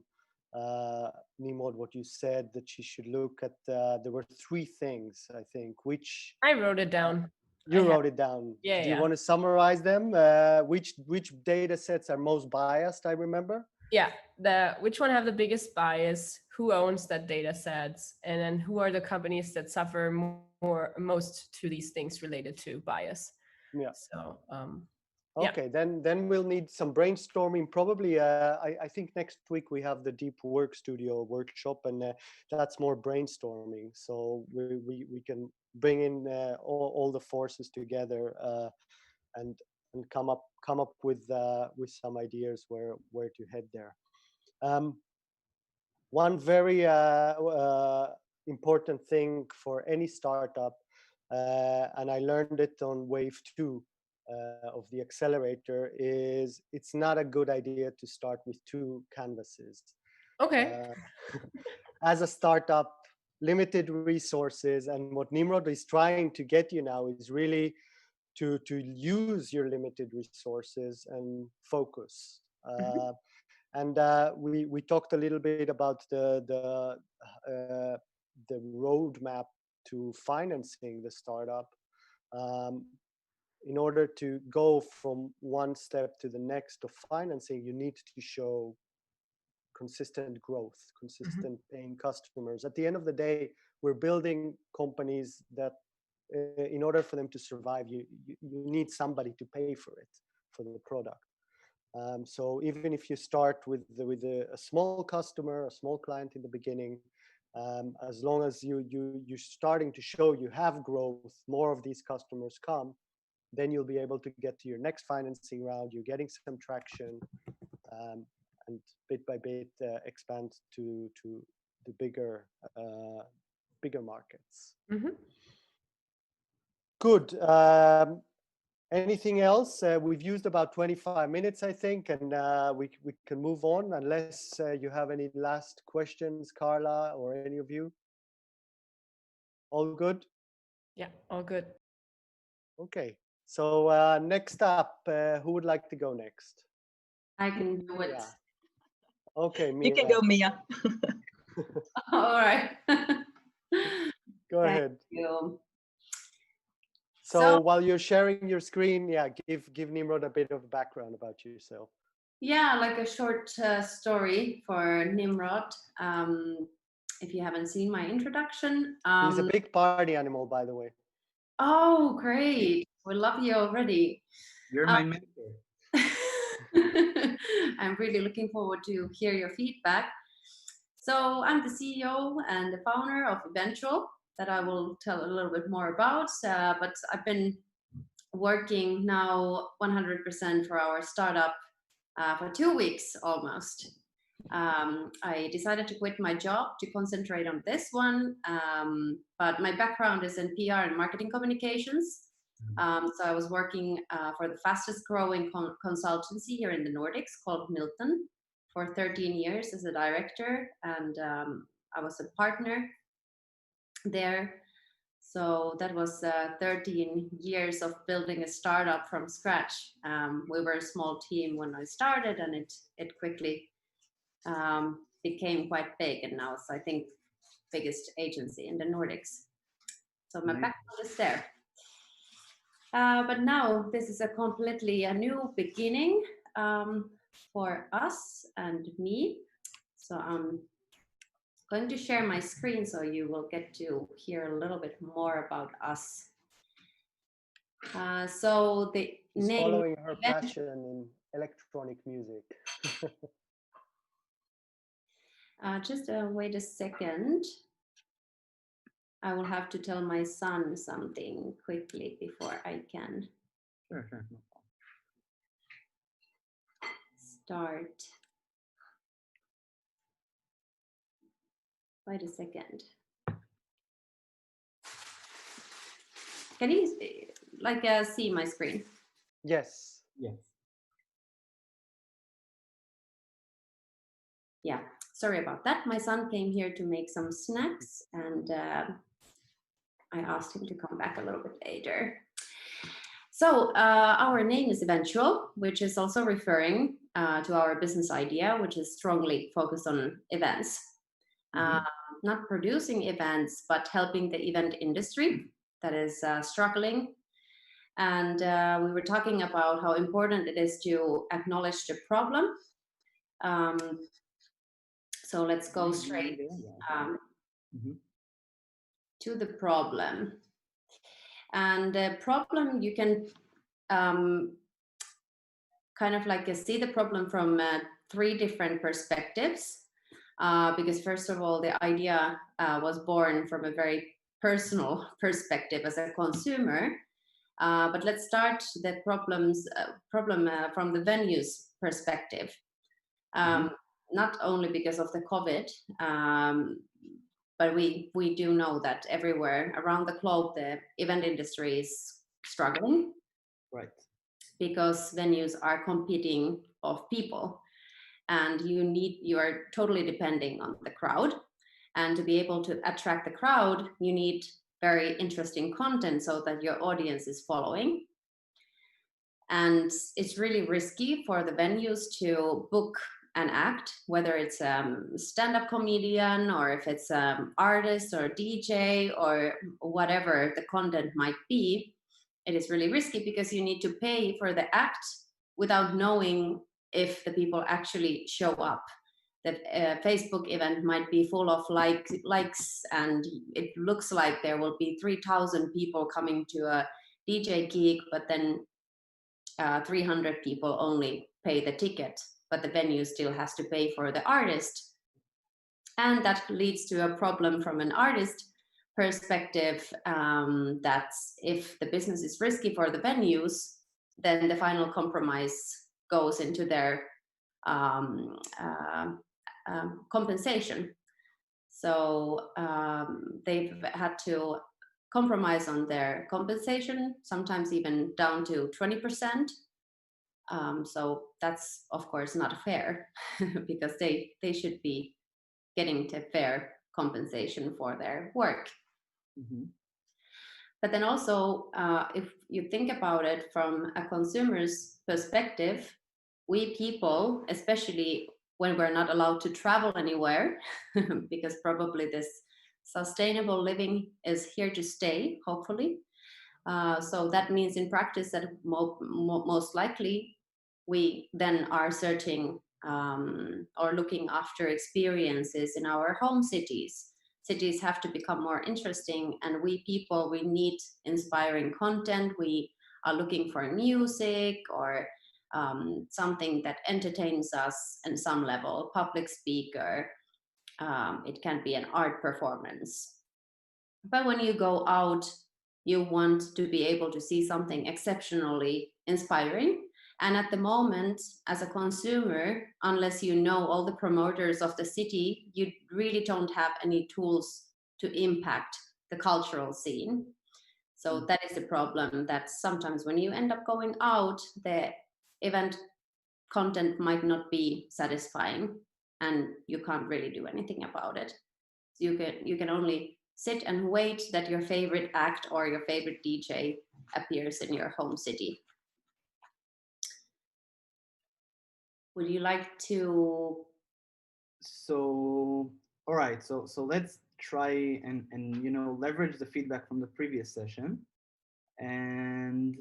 Nimrod, what you said, that she should look at, there were 3 things, I think, which I wrote it down. you wrote it down. Yeah, Do you yeah. want to summarize them? Which data sets are most biased, I remember? Yeah, which one have the biggest bias, who owns that data sets, and then who are the companies that suffer most to these things related to bias. Yeah. So okay, then we'll need some brainstorming. Probably, I think next week we have the Deep Work Studio workshop, and that's more brainstorming. So we can bring in all the forces together and come up with some ideas where to head there. One very important thing for any startup, and I learned it on Wave2 of the accelerator, is it's not a good idea to start with 2 canvases. okay. As a startup, limited resources, and what Nimrod is trying to get you now is really to use your limited resources and focus. And we talked a little bit about the roadmap to financing the startup. In order to go from one step to the next of financing, you need to show consistent growth, consistent paying customers. At the end of the day, we're building companies that, in order for them to survive, you need somebody to pay for it, for the product. So even if you start with a small customer, a small client in the beginning, as long as you're starting to show you have growth, more of these customers come, then you'll be able to get to your next financing round. You're getting some traction, and bit by bit expand to the bigger markets. Good. Anything else? We've used about 25 minutes, I think, and we can move on unless you have any last questions, Karla, or any of you. All good? Yeah, all good. Okay. So next up, who would like to go next? I can do it. Yeah. Okay, Miia. You can go, Miia. All right. Go Thank ahead. you. So while you're sharing your screen, yeah, give Nimrod a bit of background about yourself. Yeah, like a short story for Nimrod. If you haven't seen my introduction. He's a big party animal, by the way. Oh, great. We love you already. You're my mentor. I'm really looking forward to hear your feedback. So I'm the CEO and the founder of Eventual, that I will tell a little bit more about. But I've been working now 100% for our startup for 2 weeks almost. I decided to quit my job to concentrate on this one, but my background is in PR and marketing communications. So I was working for the fastest growing consultancy here in the Nordics called Milton for 13 years as a director, and I was a partner there. So that was 13 years of building a startup from scratch. We were a small team when I started, and it quickly became quite big, and now it's, I think, biggest agency in the Nordics. So my background is there. But now this is a completely a new beginning for us and me. So I'm going to share my screen so you will get to hear a little bit more about us. So the She's name following her passion in electronic music. just wait a second. I will have to tell my son something quickly before I can start. Wait a second. Can you see my screen? Yes. Yes. Yeah, sorry about that. My son came here to make some snacks, and I asked him to come back a little bit later. So our name is Eventual, which is also referring to our business idea, which is strongly focused on events. Not producing events, but helping the event industry that is struggling. And we were talking about how important it is to acknowledge the problem. So let's go straight to the problem. And the problem, you can kind of like see the problem from 3 different perspectives. Because first of all, the idea was born from a very personal perspective as a consumer. But let's start the problem from the venue's perspective. Not only because of the COVID, but we do know that everywhere around the globe, the event industry is struggling. Right. Because venues are competing of people, and you are totally depending on the crowd. And to be able to attract the crowd, you need very interesting content so that your audience is following. And it's really risky for the venues to book an act, whether it's a stand-up comedian or if it's an artist or DJ or whatever the content might be. It is really risky because you need to pay for the act without knowing if the people actually show up. The Facebook event might be full of likes, and it looks like there will be 3,000 people coming to a DJ gig, but then 300 people only pay the ticket, but the venue still has to pay for the artist. And that leads to a problem from an artist perspective, that if the business is risky for the venues, then the final compromise goes into their compensation. So they've had to compromise on their compensation, sometimes even down to 20%. So that's of course not fair because they should be getting to fair compensation for their work. But then also, if you think about it from a consumer's perspective, we people, especially when we're not allowed to travel anywhere, because probably this sustainable living is here to stay, hopefully. So that means in practice that most likely we then are searching or looking after experiences in our home cities. Cities have to become more interesting, and we people, we need inspiring content. We are looking for music or something that entertains us in some level, public speaker. It can be an art performance. But when you go out, you want to be able to see something exceptionally inspiring. And at the moment, as a consumer, unless you know all the promoters of the city, you really don't have any tools to impact the cultural scene. So that is the problem, that sometimes when you end up going out, the event content might not be satisfying and you can't really do anything about it. So you can only sit and wait that your favorite act or your favorite DJ appears in your home city. Would you like to? So, all right. So let's try and leverage the feedback from the previous session. And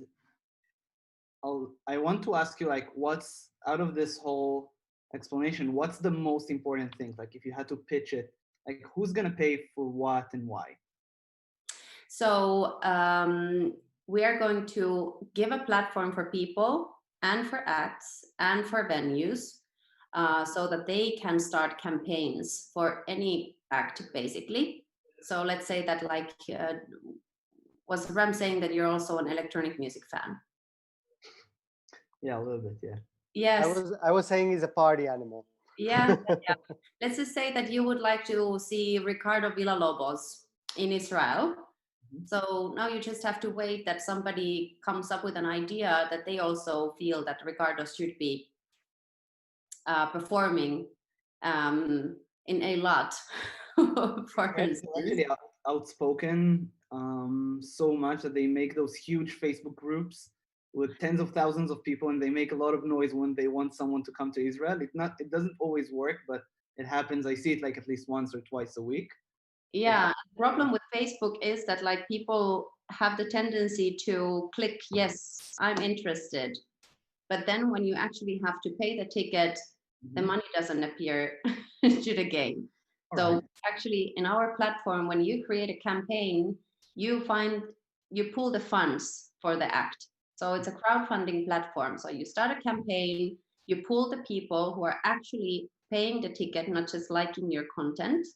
I want to ask you, like, what's out of this whole explanation, what's the most important thing? Like, if you had to pitch it, like, who's gonna pay for what and why? So we are going to give a platform for people and for acts and for venues so that they can start campaigns for any act, basically. So let's say that, like, was Ram saying that you're also an electronic music fan? Yeah, a little bit, yeah. Yes. I was saying he's a party animal. Yeah, yeah. Let's just say that you would like to see Ricardo Villalobos in Israel. So now you just have to wait that somebody comes up with an idea that they also feel that Ricardo should be performing in a lot. For instance, actually outspoken so much that they make those huge Facebook groups with tens of thousands of people, and they make a lot of noise when they want someone to come to Israel. It doesn't always work, but it happens. I see it like at least once or twice a week. Yeah, the problem with Facebook is that like people have the tendency to click, yes, I'm interested. But then when you actually have to pay the ticket, the money doesn't appear to the game. So Right. actually in our platform, when you create a campaign, you pull the funds for the act. So it's a crowdfunding platform. So you start a campaign, you pull the people who are actually paying the ticket, not just liking your content.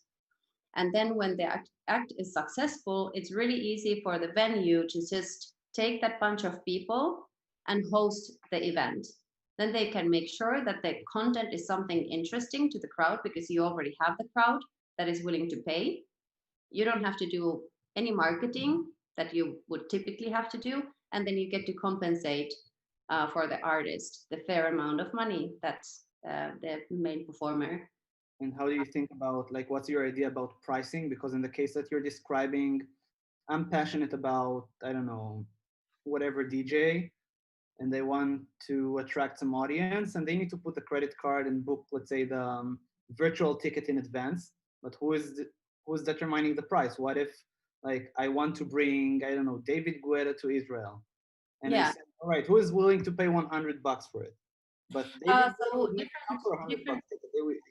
And then when the act is successful, it's really easy for the venue to just take that bunch of people and host the event. Then they can make sure that the content is something interesting to the crowd because you already have the crowd that is willing to pay. You don't have to do any marketing that you would typically have to do. And then you get to compensate for the artist the fair amount of money that the main performer. And how do you think about, like, what's your idea about pricing? Because in the case that you're describing, I'm passionate about, I don't know, whatever DJ, and they want to attract some audience, and they need to put a credit card and book, let's say, the virtual ticket in advance. But who's determining the price? What if, like, I want to bring, I don't know, David Guetta to Israel, and I Yeah. say, all right, who is willing to pay $100 for it? But David Guetta So would not come for $100 ticket.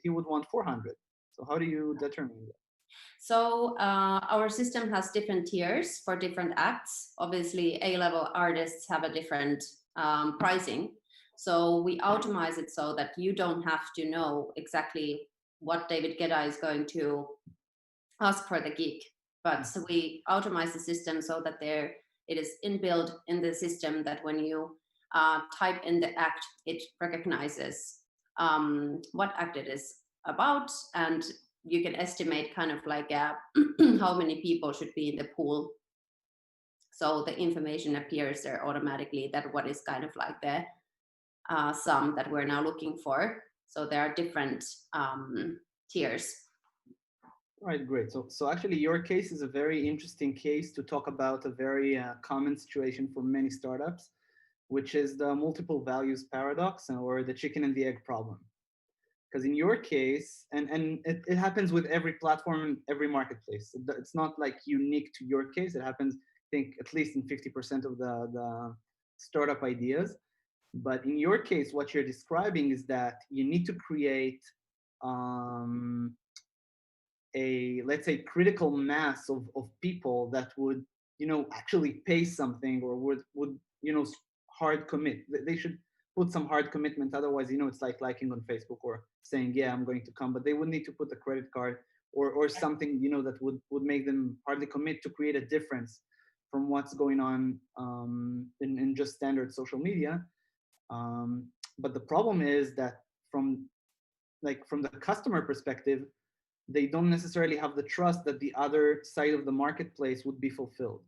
He would want 400. So how do you determine that? So our system has different tiers for different acts. Obviously, A-level artists have a different pricing. So we automate it so that you don't have to know exactly what David Guetta is going to ask for the gig. But so we automate the system so that it is inbuilt in the system that when you type in the act, it recognizes what act it is about, and you can estimate kind of like how many people should be in the pool. So the information appears there automatically that what is kind of like the sum that we're now looking for. So there are different tiers. Right, great. So actually, your case is a very interesting case to talk about a very common situation for many startups, which is the multiple values paradox, or the chicken and the egg problem. Because in your case, and it happens with every platform, every marketplace. It's not like unique to your case. It happens, I think, at least in 50% of the startup ideas. But in your case, what you're describing is that you need to create let's say, critical mass of people that would, actually pay something, or would hard commit. They should put some hard commitment. Otherwise, it's like liking on Facebook or saying, yeah, I'm going to come, but they would need to put a credit card or something, that would make them hardly commit to create a difference from what's going on in just standard social media. But the problem is that from the customer perspective, they don't necessarily have the trust that the other side of the marketplace would be fulfilled,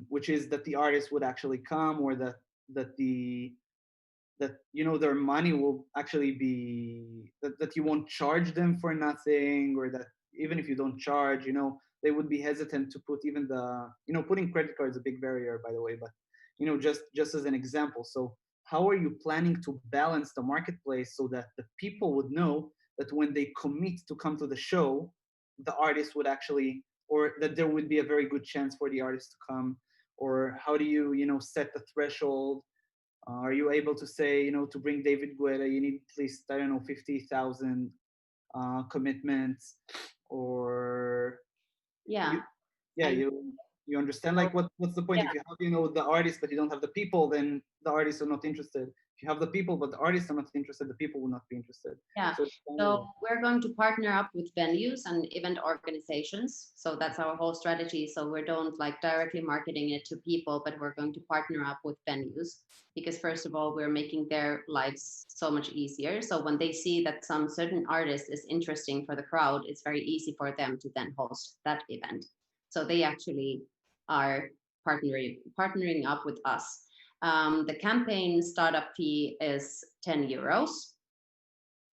which is that the artist would actually come, or that their money will actually be, that you won't charge them for nothing, or that even if you don't charge, they would be hesitant to put even putting credit cards, a big barrier, by the way, but just as an example. So how are you planning to balance the marketplace so that the people would know that when they commit to come to the show, the artist would actually, or that there would be a very good chance for the artist to come? Or how do you, set the threshold? Are you able to say, to bring David Guetta, you need at least, I don't know, 50,000 commitments? Or Yeah. you understand, like, what's the point? Yeah. If you have, the artist, but you don't have the people, then the artists are not interested. If you have the people but the artists are not interested, the people will not be interested. Yeah. So we're going to partner up with venues and event organizations. So that's our whole strategy. So we don't like directly marketing it to people, but we're going to partner up with venues because first of all, we're making their lives so much easier. So when they see that some certain artist is interesting for the crowd, it's very easy for them to then host that event. So they actually are partnering up with us. The campaign startup fee is 10 euros.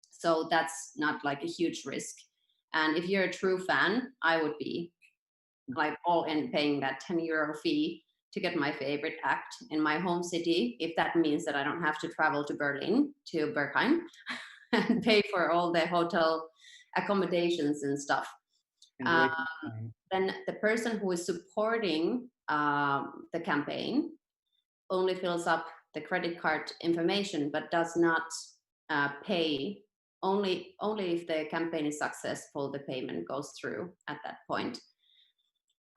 So that's not like a huge risk. And if you're a true fan, I would be like all in paying that 10 euro fee to get my favorite act in my home city, if that means that I don't have to travel to Berlin, to Berghain, and pay for all the hotel accommodations and stuff. Then the person who is supporting the campaign only fills up the credit card information, but does not pay. Only if the campaign is successful, the payment goes through at that point.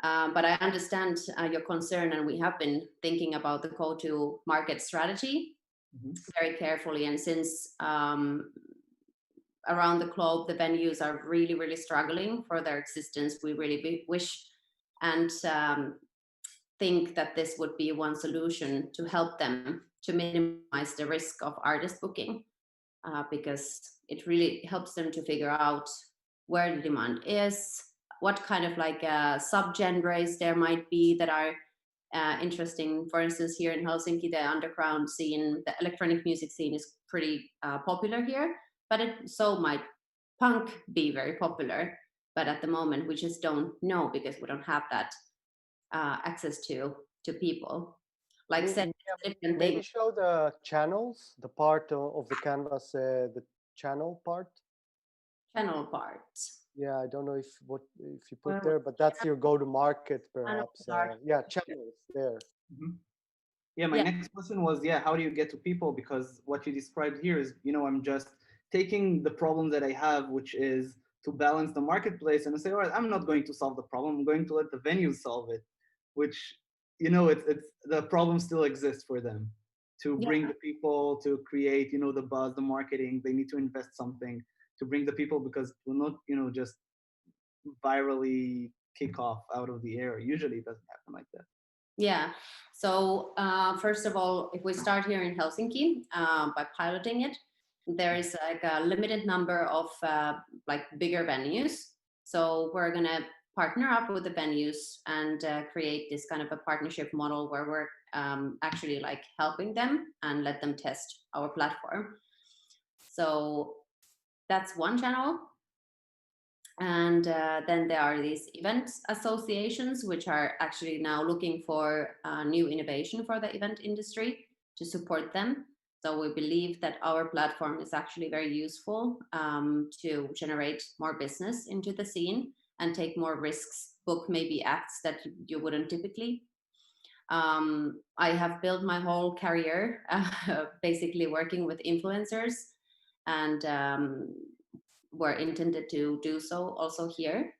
But I understand your concern, and we have been thinking about the go-to-market strategy very carefully. And since around the globe, the venues are really, really struggling for their existence, we really wish and think that this would be one solution to help them to minimize the risk of artist booking, because it really helps them to figure out where the demand is, what kind of like subgenres there might be that are interesting. For instance, here in Helsinki, the underground scene, the electronic music scene is pretty popular here, but so might punk be very popular. But at the moment, we just don't know because we don't have that access to people. Like said, different maybe things. show the channels, the part of the canvas, the channel part. Channel parts. Yeah, I don't know if you put there, but that's your go-to-market, perhaps. Yeah, channels there. Yeah, my next question was, how do you get to people? Because what you described here is, I'm just taking the problem that I have, which is to balance the marketplace, and I say, all right, I'm not going to solve the problem. I'm going to let the venues solve it, which, it's the problem still exists for them to bring the people, to create, the buzz, the marketing. They need to invest something to bring the people, because we'll not, just virally kick off out of the air. Usually it doesn't happen like that. Yeah. So first of all, if we start here in Helsinki by piloting it, there is like a limited number of like bigger venues. So we're gonna partner up with the venues and create this kind of a partnership model where we're actually like helping them and let them test our platform. So that's one channel. And then there are these event associations, which are actually now looking for new innovation for the event industry to support them. So we believe that our platform is actually very useful to generate more business into the scene and take more risks, book maybe acts that you wouldn't typically. I have built my whole career basically working with influencers, and we're intended to do so also here.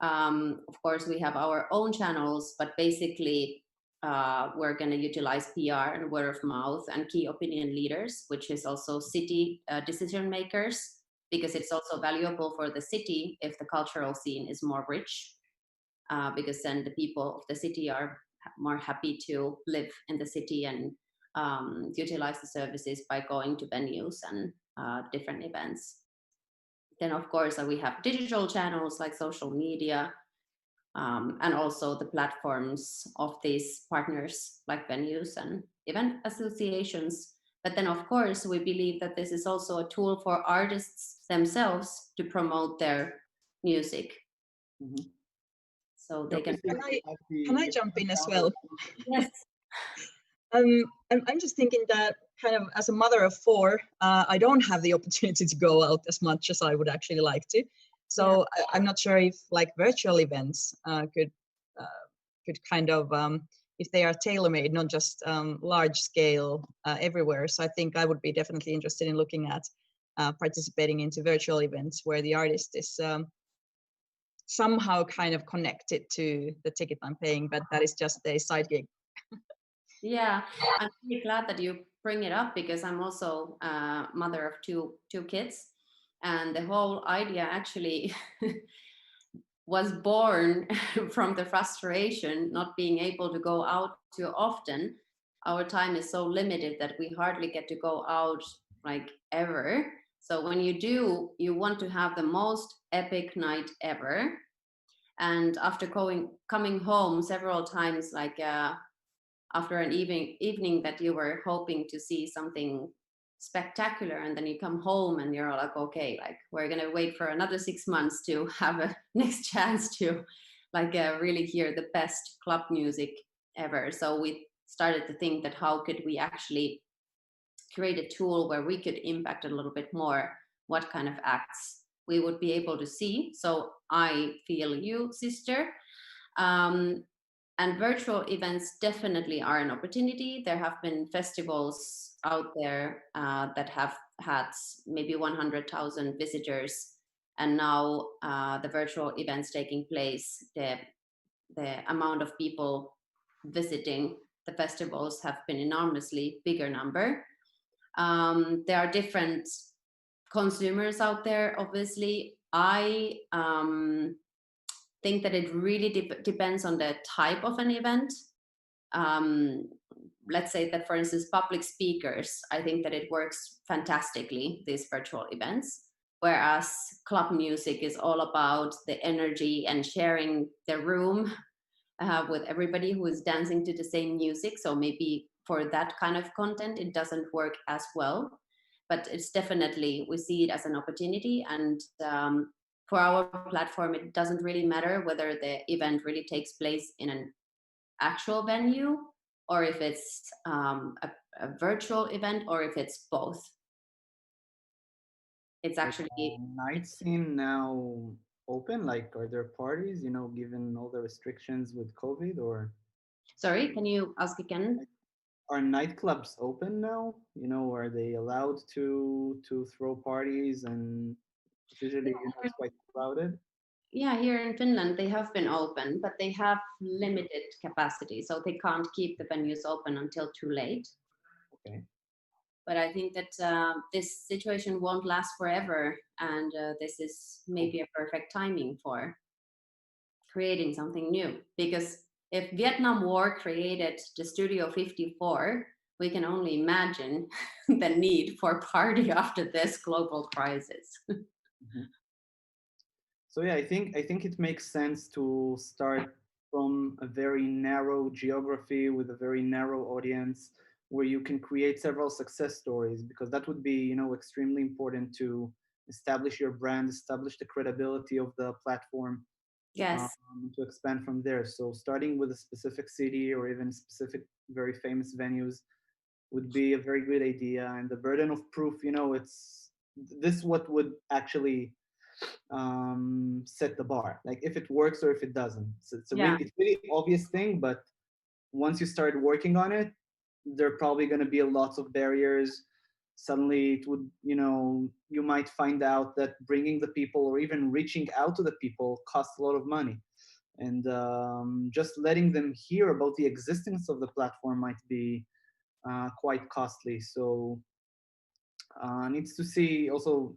Of course, we have our own channels, but basically we're going to utilize PR and word of mouth and key opinion leaders, which is also city decision makers, because it's also valuable for the city if the cultural scene is more rich, because then the people of the city are more happy to live in the city and utilize the services by going to venues and different events. Then, of course, we have digital channels like social media, and also the platforms of these partners like venues and event associations. But then, of course, we believe that this is also a tool for artists themselves to promote their music. So they can. Can I jump in as well? Yes. I'm just thinking that kind of as a mother of four, I don't have the opportunity to go out as much as I would actually like to. So I'm not sure if like virtual events could kind of, if they are tailor-made, not just large scale everywhere. So I think I would be definitely interested in looking at participating into virtual events where the artist is somehow kind of connected to the ticket I'm paying, but that is just a side gig. Yeah, I'm really glad that you bring it up, because I'm also a mother of two kids, and the whole idea actually was born from the frustration not being able to go out too often. Our time is so limited that we hardly get to go out like ever. So when you do, you want to have the most epic night ever. And after coming home several times, like after an evening that you were hoping to see something spectacular, and then you come home and you're like, okay, like we're gonna wait for another 6 months to have a next chance to like really hear the best club music ever. So we started to think that how could we actually create a tool where we could impact a little bit more what kind of acts we would be able to see. So I feel you, sister. And virtual events definitely are an opportunity. There have been festivals out there that have had maybe 100,000 visitors, and now the virtual events taking place, the amount of people visiting the festivals have been enormously bigger number. There are different consumers out there, obviously. I think that it really depends on the type of an event. Let's say that, for instance, public speakers, I think that it works fantastically, these virtual events. Whereas club music is all about the energy and sharing the room with everybody who is dancing to the same music. So maybe for that kind of content, it doesn't work as well. But it's definitely, we see it as an opportunity. And for our platform, it doesn't really matter whether the event really takes place in an actual venue or if it's a virtual event or if it's both. It's actually night scene now open? Like, are there parties, given all the restrictions with COVID, or sorry, can you ask again? are nightclubs open now? Are they allowed to throw parties? And usually, it's quite crowded. Yeah, here in Finland, they have been open, but they have limited capacity. So they can't keep the venues open until too late. Okay. But I think that this situation won't last forever. And this is maybe a perfect timing for creating something new. Because if Vietnam War created the Studio 54, we can only imagine the need for party after this global crisis. Mm-hmm. So yeah, I think it makes sense to start from a very narrow geography with a very narrow audience where you can create several success stories, because that would be, extremely important to establish your brand, establish the credibility of the platform. Yes. To expand from there. So starting with a specific city or even specific very famous venues would be a very good idea. And the burden of proof, it's this what would actually set the bar, like if it works or if it doesn't. So it's it's really obvious thing, but once you start working on it, there are probably going to be lots of barriers. Suddenly it would, you might find out that bringing the people or even reaching out to the people costs a lot of money, and just letting them hear about the existence of the platform might be quite costly. So needs to see also,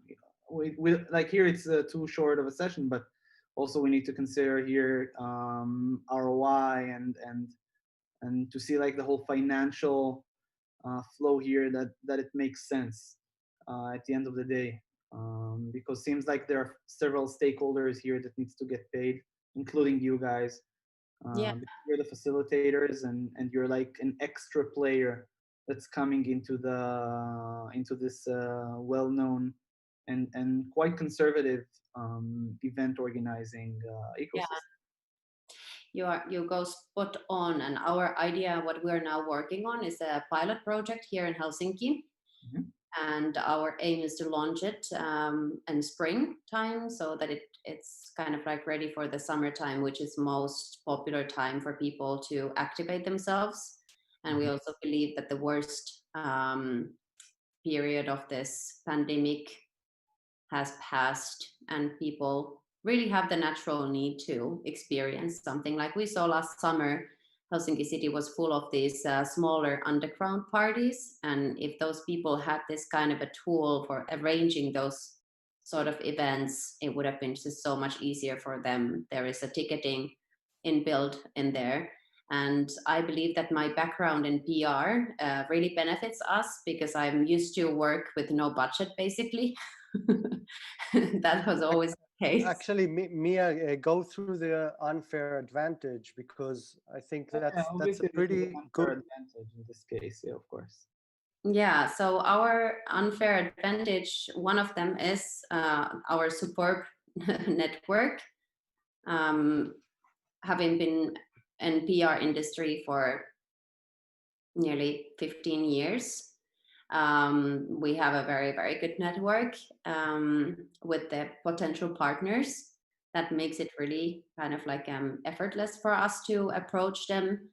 we like here it's too short of a session, but also we need to consider here ROI and to see like the whole financial flow here, that it makes sense at the end of the day, because seems like there are several stakeholders here that needs to get paid, including you guys. You're the facilitators, and you're like an extra player that's coming into this well-known and quite conservative event organizing ecosystem. You go spot on. And our idea, what we're now working on, is a pilot project here in Helsinki. Mm-hmm. And our aim is to launch it in springtime, so that it's kind of like ready for the summertime, which is most popular time for people to activate themselves. And we also believe that the worst period of this pandemic has passed, and people really have the natural need to experience something. Like we saw last summer, Helsinki city was full of these smaller underground parties. And if those people had this kind of a tool for arranging those sort of events, it would have been just so much easier for them. There is a ticketing inbuilt in there. And I believe that my background in PR really benefits us, because I'm used to work with no budget, basically. That was always the case. Actually, Miia, go through the unfair advantage, because I think that's a pretty good advantage in this case. Yeah, of course. Yeah, so our unfair advantage, one of them is our superb network. Having been in PR industry for nearly 15 years. We have a very, very good network with the potential partners. That makes it really kind of like effortless for us to approach them.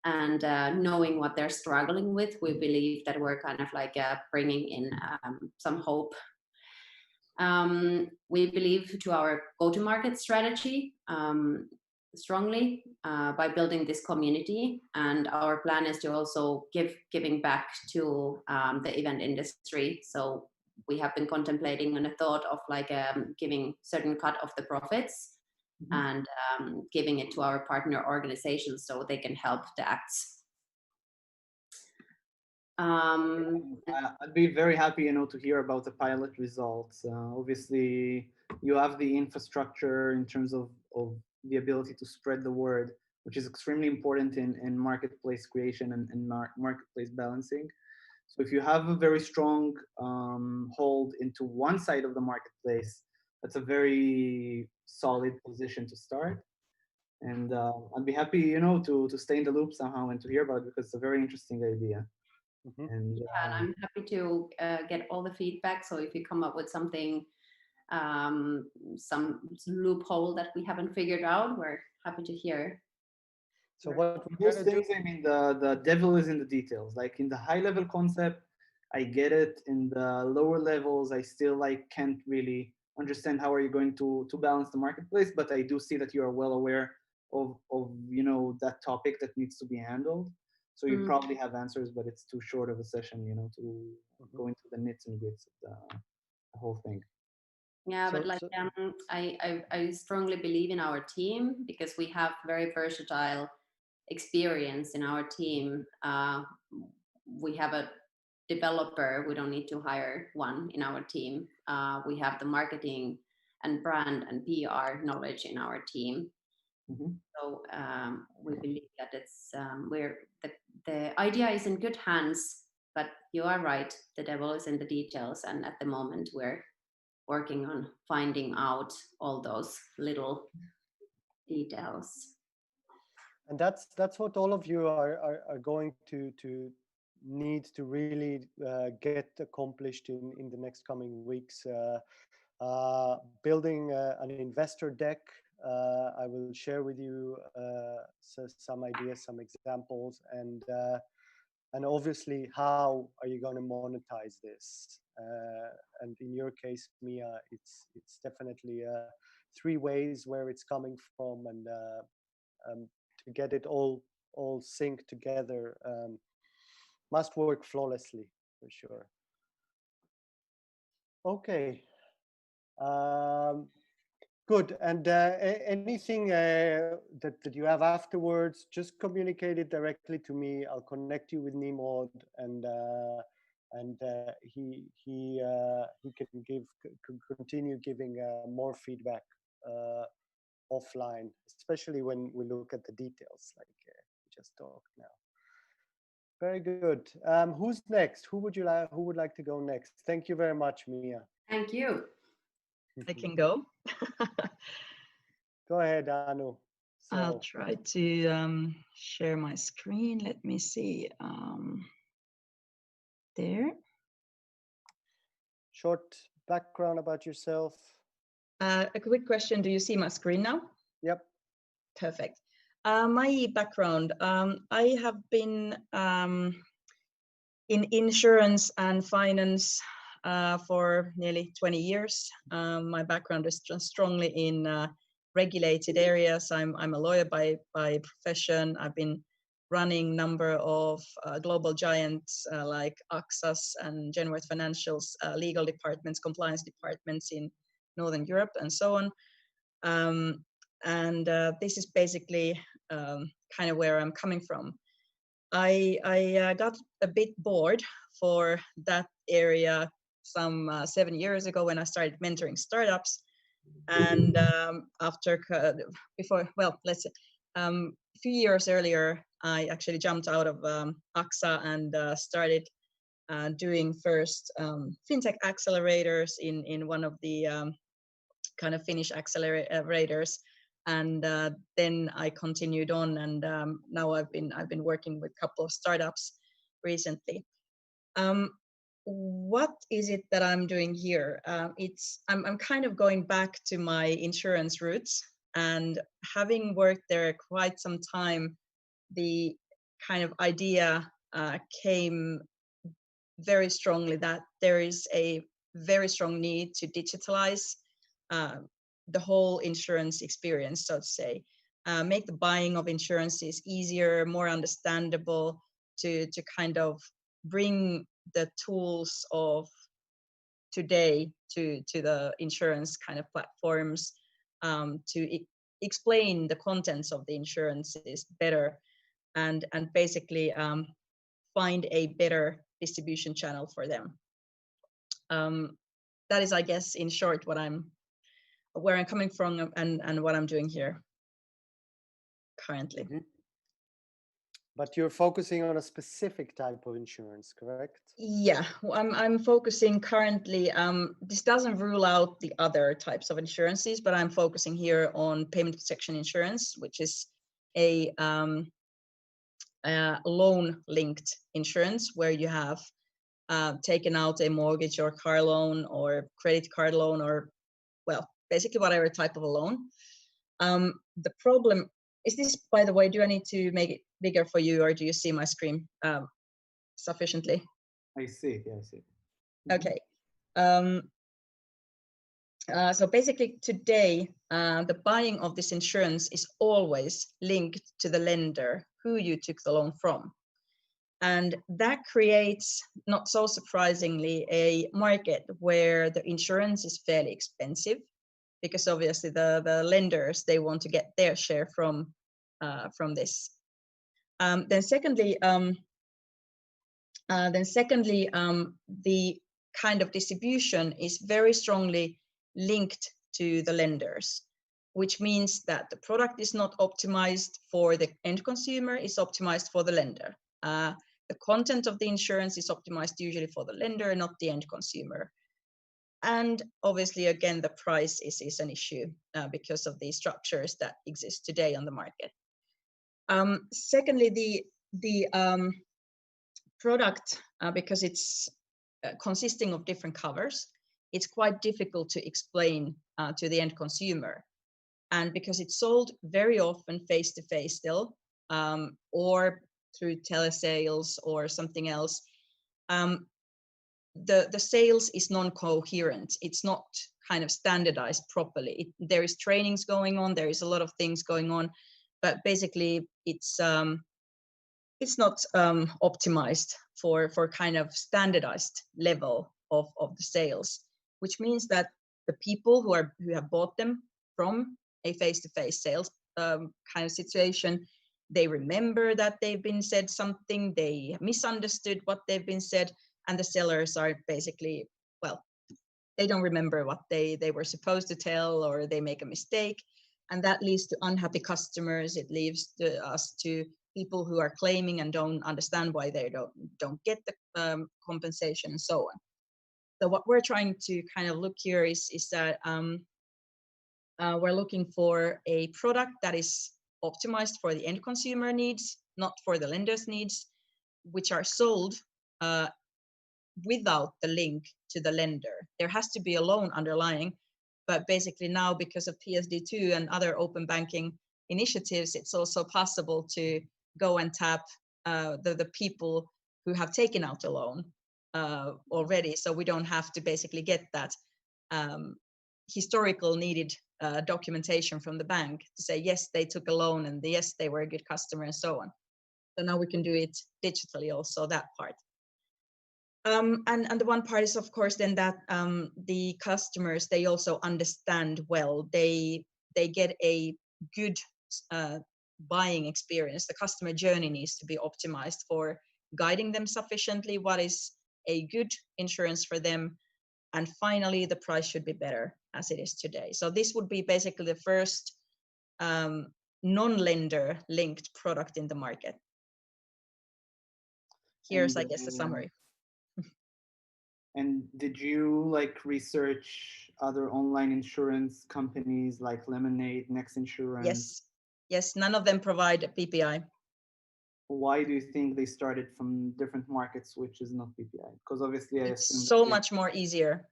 And knowing what they're struggling with, we believe that we're kind of like bringing in some hope. We believe to our go-to-market strategy strongly by building this community, and our plan is to also giving back to the event industry. So we have been contemplating on a thought of like giving certain cut of the profits and giving it to our partner organizations so they can help the acts. I'd be very happy, to hear about the pilot results. Obviously, you have the infrastructure in terms of the ability to spread the word, which is extremely important in marketplace creation and marketplace balancing. So if you have a very strong hold into one side of the marketplace, that's a very solid position to start. And I'd be happy, to stay in the loop somehow and to hear about it, because it's a very interesting idea. And I'm happy to get all the feedback. So if you come up with something, some loophole that we haven't figured out, we're happy to hear. So what most things, I mean, the devil is in the details. Like in the high level concept, I get it. In the lower levels, I still can't really understand how are you going to balance the marketplace. But I do see that you are well aware of that topic that needs to be handled. So you probably have answers, but it's too short of a session, to go into the nits and grits of the whole thing. Yeah, but I strongly believe in our team, because we have very versatile experience in our team. We have a developer, we don't need to hire one in our team. We have the marketing and brand and PR knowledge in our team. So we believe that it's the idea is in good hands, but you are right, the devil is in the details, and at the moment we're working on finding out all those little details. And that's what all of you are going to need to really get accomplished in the next coming weeks. Building an investor deck. I will share with you some ideas, some examples, and obviously how are you going to monetize this? And in your case, Miia, it's definitely 3 ways where it's coming from, and to get it all synced together must work flawlessly for sure. Okay. Good. And anything that you have afterwards, just communicate it directly to me. I'll connect you with Nimod, and he can continue giving more feedback offline, especially when we look at the details like we just talked now. Very good. Who's next? Who would like to go next? Thank you very much, Miia. Thank you. I can go. Go ahead, Anu. So, I'll try to share my screen. Let me see. There. Short background about yourself. A quick question. Do you see my screen now? Yep. Perfect. My background. I have been in insurance and finance for nearly 20 years. My background is strongly in regulated areas. I'm a lawyer by profession. I've been running number of global giants like AXA's and Genworth Financial's legal departments, compliance departments in Northern Europe, and so on. And this is basically kind of where I'm coming from. I got a bit bored for that area some 7 years ago when I started mentoring startups. And a few years earlier, I actually jumped out of AXA and started doing first fintech accelerators in one of the kind of Finnish accelerators and then I continued on, and now I've been working with a couple of startups recently. What is it that I'm doing here? I'm kind of going back to my insurance roots, and having worked there quite some time, the kind of idea came very strongly that there is a very strong need to digitalize the whole insurance experience, so to say, make the buying of insurances easier, more understandable, to kind of bring the tools of today to the insurance kind of platforms, to explain the contents of the insurances better, and basically find a better distribution channel for them. That is, I guess, in short, where I'm coming from and what I'm doing here currently. But you're focusing on a specific type of insurance, correct? Yeah, I'm focusing currently. This doesn't rule out the other types of insurances, but I'm focusing here on payment protection insurance, which is a loan-linked insurance where you have taken out a mortgage or car loan or credit card loan, or, well, basically whatever type of a loan. The problem is this, by the way, do I need to make it bigger for you, or do you see my screen sufficiently? I see, yeah, I see. Okay. So basically today, the buying of this insurance is always linked to the lender who you took the loan from. And that creates, not so surprisingly, a market where the insurance is fairly expensive, because obviously the lenders, they want to get their share from this. Then secondly, the kind of distribution is very strongly linked to the lenders, which means that the product is not optimized for the end consumer, is optimized for the lender. The content of the insurance is optimized usually for the lender, not the end consumer. And obviously, again, the price is an issue because of the structures that exist today on the market. Secondly, the product, because it's consisting of different covers, it's quite difficult to explain to the end consumer. And because it's sold very often face-to-face still, or through telesales or something else, the sales is non-coherent. It's not kind of standardized properly. There is trainings going on, there is a lot of things going on, but basically it's not optimized for kind of standardized level of the sales, which means that the people who have bought them from a face-to-face sales kind of situation, they remember that they've been said something, they misunderstood what they've been said, and the sellers are basically, well, they don't remember what they were supposed to tell, or they make a mistake, and that leads to unhappy customers. It leads us to people who are claiming and don't understand why they don't get the compensation, and so on. So what we're trying to kind of look here is that we're looking for a product that is optimized for the end consumer needs, not for the lender's needs, which are sold without the link to the lender. There has to be a loan underlying, but basically now, because of PSD2 and other open banking initiatives, it's also possible to go and tap the people who have taken out a loan already. So we don't have to basically get that historical needed documentation from the bank to say, yes, they took a loan, and yes, they were a good customer, and so on. So now we can do it digitally also, that part. And the one part is, of course, then that the customers, they also understand well, they get a good buying experience. The customer journey needs to be optimized for guiding them sufficiently what is a good insurance for them. And finally, the price should be better as it is today. So this would be basically the first non-lender linked product in the market. Here's, I guess, the summary. And did you like research other online insurance companies like Lemonade, Next Insurance? Yes, none of them provide a PPI. Why do you think they started from different markets, which is not PPI? Because obviously I It's assume so much more easier.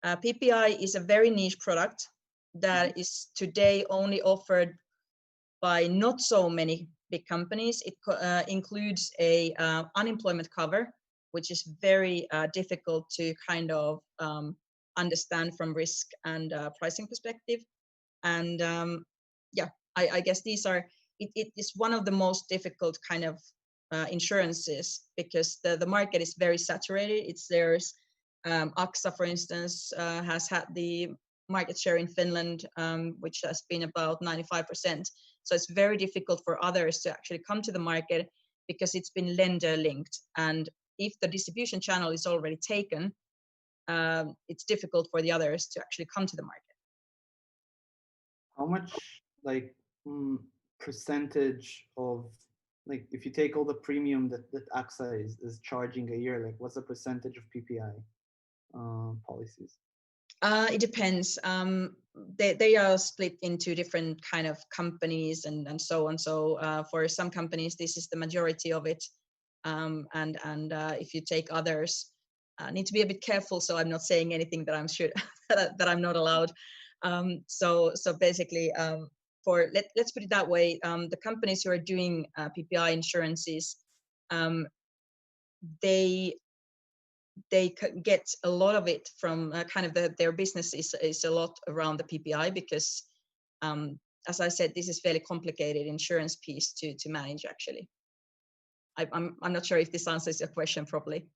PPI is a very niche product that is today only offered by not so many big companies. It includes a unemployment cover, which is very difficult to kind of understand from risk and pricing perspective. And yeah, I guess these are, it is one of the most difficult kind of insurances because the market is very saturated. There's AXA, for instance, has had the market share in Finland, which has been about 95%. So it's very difficult for others to actually come to the market because it's been lender linked. And if the distribution channel is already taken, it's difficult for the others to actually come to the market. how much like percentage of like if you take all the premium that AXA is charging a year, like what's the percentage of PPI policies? It depends. They are split into different kind of companies and so on. So for some companies, this is the majority of it. And if you take others, need to be a bit careful. So I'm not saying anything that I'm sure that I'm not allowed. So basically, let's put it that way. The companies who are doing PPI insurances, they get a lot of it from kind of their business is a lot around the PPI because, as I said, this is fairly complicated insurance piece to manage actually. I'm not sure if this answers your question properly.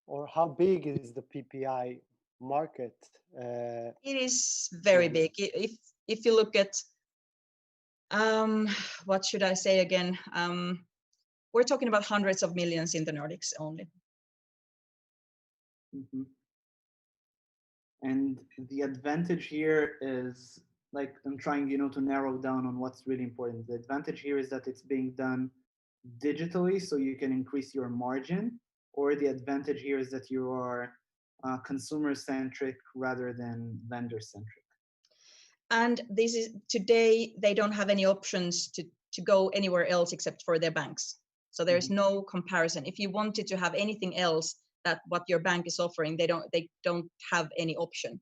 Or how big is the PPI market? It is very big. If you look at, what should I say again? We're talking about hundreds of millions in the Nordics only. Mm-hmm. And the advantage here is like I'm trying, to narrow down on what's really important. The advantage here is that it's being done digitally, so you can increase your margin, or the advantage here is that you are consumer centric rather than vendor centric. And this is today they don't have any options to go anywhere else except for their banks. So there's no comparison. If you wanted to have anything else that what your bank is offering, they don't have any option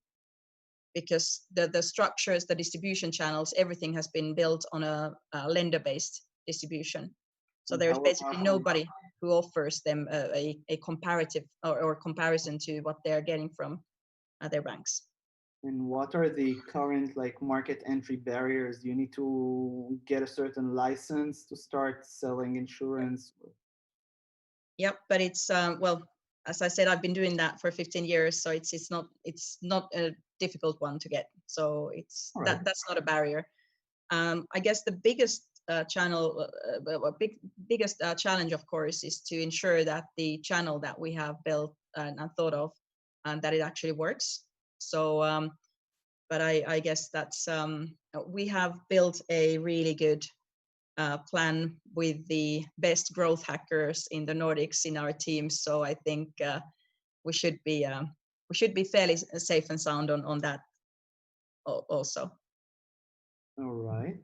because the structures, the distribution channels, everything has been built on a lender-based distribution. So there's basically nobody who offers them a comparative or comparison to what they're getting from their banks. And what are the current like market entry barriers? Do you need to get a certain license to start selling insurance? Yep, but it's well, as I said, I've been doing that for 15 years, so it's not a difficult one to get. So it's that's not a barrier. I guess the biggest biggest challenge, of course, is to ensure that the channel that we have built and thought of, that it actually works. So, but I guess that's we have built a really good plan with the best growth hackers in the Nordics in our team. So I think we should be fairly safe and sound on that also. All right.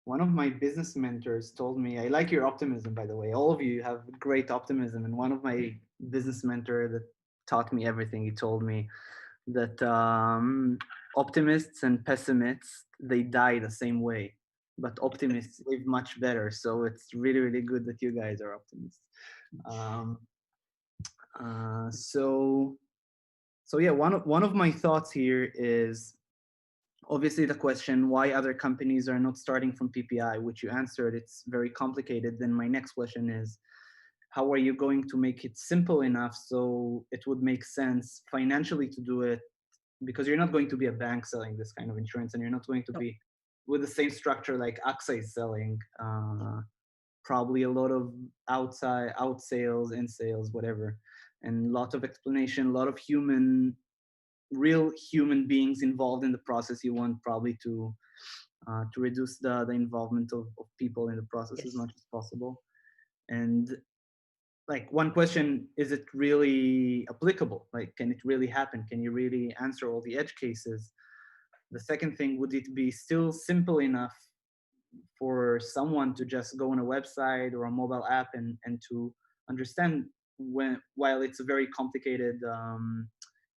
One of my business mentors told me, I like your optimism, by the way. All of you have great optimism. And one of my business mentor that taught me everything, he told me that optimists and pessimists, they die the same way, but optimists live much better. So it's really, really good that you guys are optimists. So yeah, one of my thoughts here is obviously the question why other companies are not starting from PPI, which you answered. It's very complicated. Then my next question is, how are you going to make it simple enough so it would make sense financially to do it? Because you're not going to be a bank selling this kind of insurance, and you're not going to be with the same structure like AXA is selling. Probably a lot of out sales, in sales, whatever, and a lot of explanation, a lot of real human beings involved in the process. You want probably to reduce the involvement of people in the process as much as possible. And like one question, is it really applicable? Like, can it really happen? Can you really answer all the edge cases? The second thing, would it be still simple enough for someone to just go on a website or a mobile app and to understand while it's a very complicated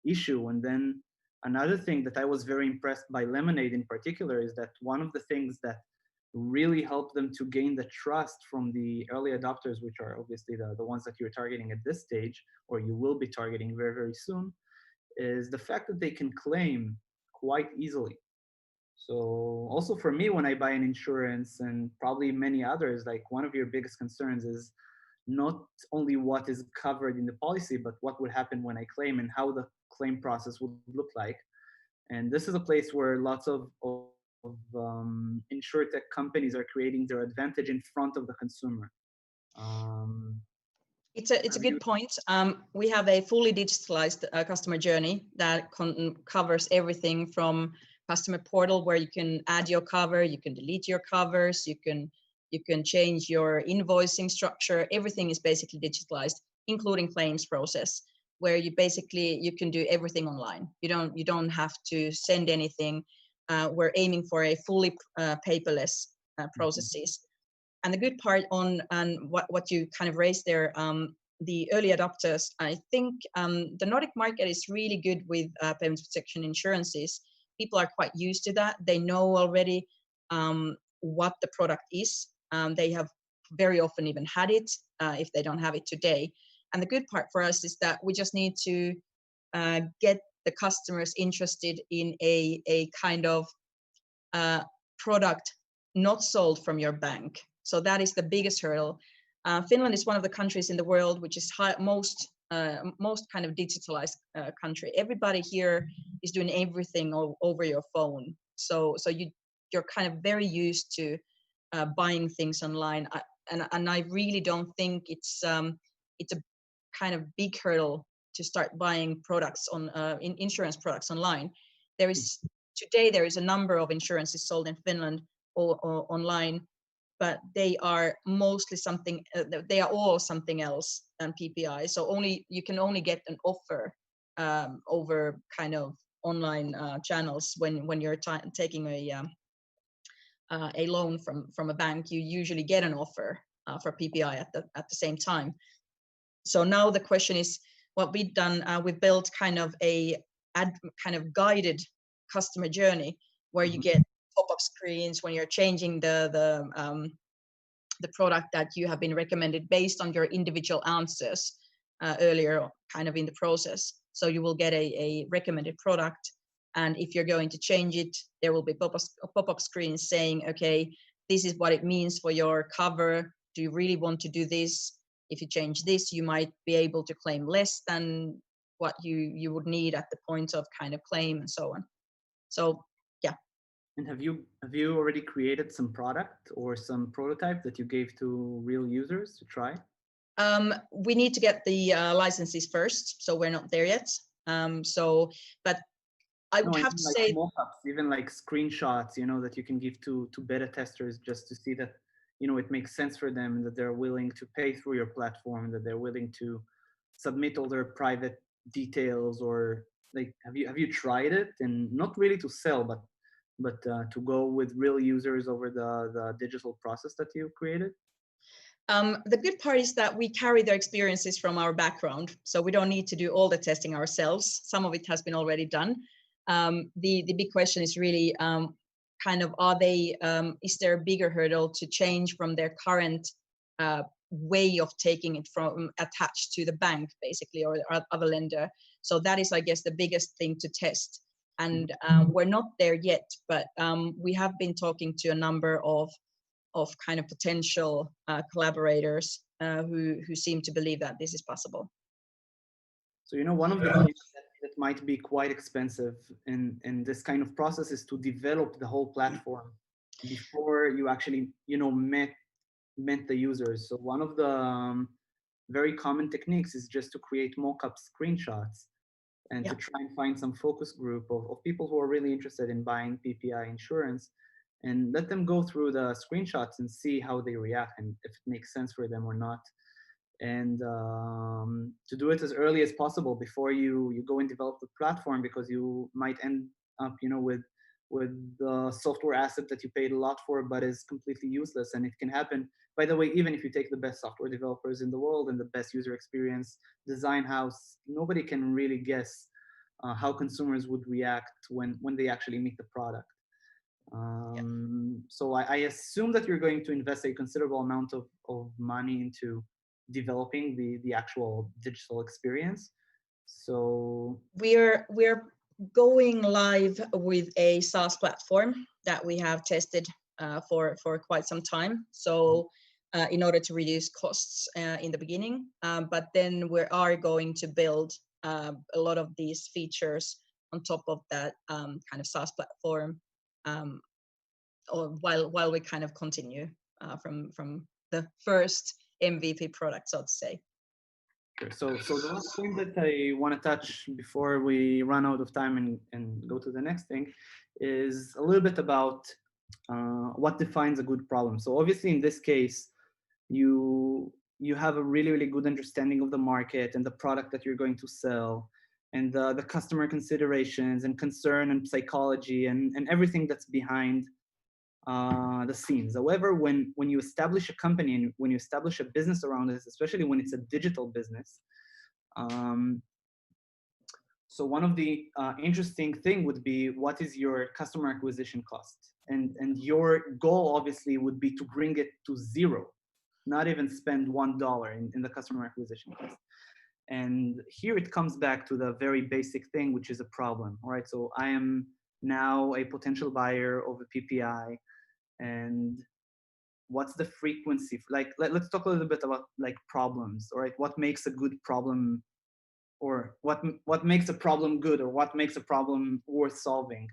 issue? And then another thing that I was very impressed by Lemonade in particular is that one of the things that really helped them to gain the trust from the early adopters, which are obviously the ones that you're targeting at this stage, or you will be targeting very, very soon, is the fact that they can claim quite easily. So also for me, when I buy an insurance, and probably many others, like one of your biggest concerns is not only what is covered in the policy, but what would happen when I claim and how the claim process would look like. And this is a place where lots of insurtech companies are creating their advantage in front of the consumer. It's a good point. We have a fully digitalized customer journey that covers everything from customer portal, where you can add your cover, you can delete your covers, you can change your invoicing structure. Everything is basically digitalized, including claims process, where you can do everything online. You don't have to send anything. We're aiming for a fully paperless processes. And the good part on what you kind of raised there, the early adopters, I think the Nordic market is really good with payments protection insurances. People are quite used to that. They know already what the product is. They have very often even had it if they don't have it today. And the good part for us is that we just need to get the customers interested in a kind of product not sold from your bank. So that is the biggest hurdle. Finland is one of the countries in the world which is most kind of digitalized country. Everybody here is doing everything over your phone. So you're kind of very used to buying things online. And I really don't think it's a kind of big hurdle to start buying products on insurance products online. There is a number of insurances sold in Finland or online, but they are mostly they are all something else than PPI. So you can only get an offer over kind of online channels when you're taking a loan from a bank. You usually get an offer for PPI at the same time. So now the question is, what we've done, we've built kind of a kind of guided customer journey where you get pop-up screens when you're changing the product that you have been recommended based on your individual answers earlier kind of in the process. So you will get a recommended product, and if you're going to change it, there will be pop-up screens saying, okay, this is what it means for your cover. Do you really want to do this? If you change this, you might be able to claim less than what you would need at the point of kind of claim and so on. So yeah. And have you already created some product or some prototype that you gave to real users to try? We need to get the licenses first, so we're not there yet. But I would have to like say mock-ups, even like screenshots, that you can give to beta testers just to see that, it makes sense for them, that they're willing to pay through your platform, that they're willing to submit all their private details, or like, have you tried it? And not really to sell, but to go with real users over the digital process that you created? The good part is that we carry their experiences from our background, so we don't need to do all the testing ourselves. Some of it has been already done. The big question is really kind of, is there a bigger hurdle to change from their current way of taking it from attached to the bank, basically, or other lender? So that is, I guess, the biggest thing to test. And we're not there yet, but we have been talking to a number of kind of potential collaborators who seem to believe that this is possible. So, one of the things that might be quite expensive in this kind of process is to develop the whole platform before you actually, met the users. So one of the very common techniques is just to create mock-up screenshots and to try and find some focus group of people who are really interested in buying PPI insurance, and let them go through the screenshots and see how they react and if it makes sense for them or not. and to do it as early as possible before you go and develop the platform, because you might end up, with the software asset that you paid a lot for but is completely useless. And it can happen, by the way, even if you take the best software developers in the world and the best user experience design house, nobody can really guess how consumers would react when they actually meet the product. So I assume that you're going to invest a considerable amount of money into developing the actual digital experience. So We're going live with a SaaS platform that we have tested for quite some time. So in order to reduce costs in the beginning, but then we are going to build a lot of these features on top of that kind of SaaS platform, or while we kind of continue from the first MVP product, so to say. So the last thing that I want to touch before we run out of time and go to the next thing is a little bit about what defines a good problem. So obviously in this case, you have a really good understanding of the market and the product that you're going to sell, and the customer considerations and concern and psychology and everything that's behind the scenes. However, when you establish a company and when you establish a business around this, especially when it's a digital business, so one of the interesting thing would be, what is your customer acquisition cost? And your goal obviously would be to bring it to zero, not even spend $1 in the customer acquisition cost. And here it comes back to the very basic thing, which is a problem. All right, so I am now a potential buyer of a PPI, and what's the frequency? Like, let's talk a little bit about like problems. All right, what makes a good problem, or what makes a problem good, or what makes a problem worth solving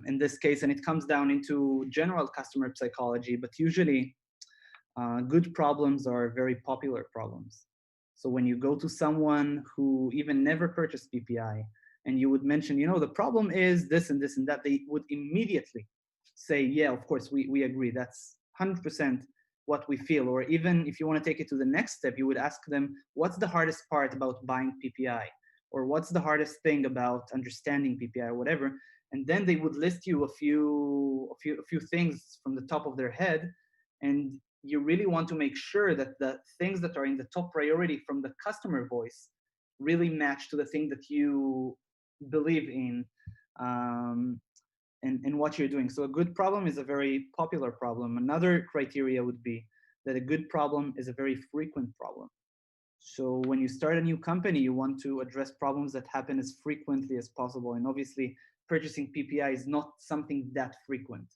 in this case. And it comes down into general customer psychology, but usually good problems are very popular problems. So when you go to someone who even never purchased PPI and you would mention, the problem is this and this and that, they would immediately say, yeah, of course, we agree. That's 100% what we feel. Or even if you want to take it to the next step, you would ask them, what's the hardest part about buying PPI? Or what's the hardest thing about understanding PPI, or whatever. And then they would list you a few things from the top of their head. And you really want to make sure that the things that are in the top priority from the customer voice really match to the thing that you believe in and what you're doing. So a good problem is a very popular problem. Another criteria would be that a good problem is a very frequent problem. So when you start a new company, you want to address problems that happen as frequently as possible. And obviously purchasing PPI is not something that frequent.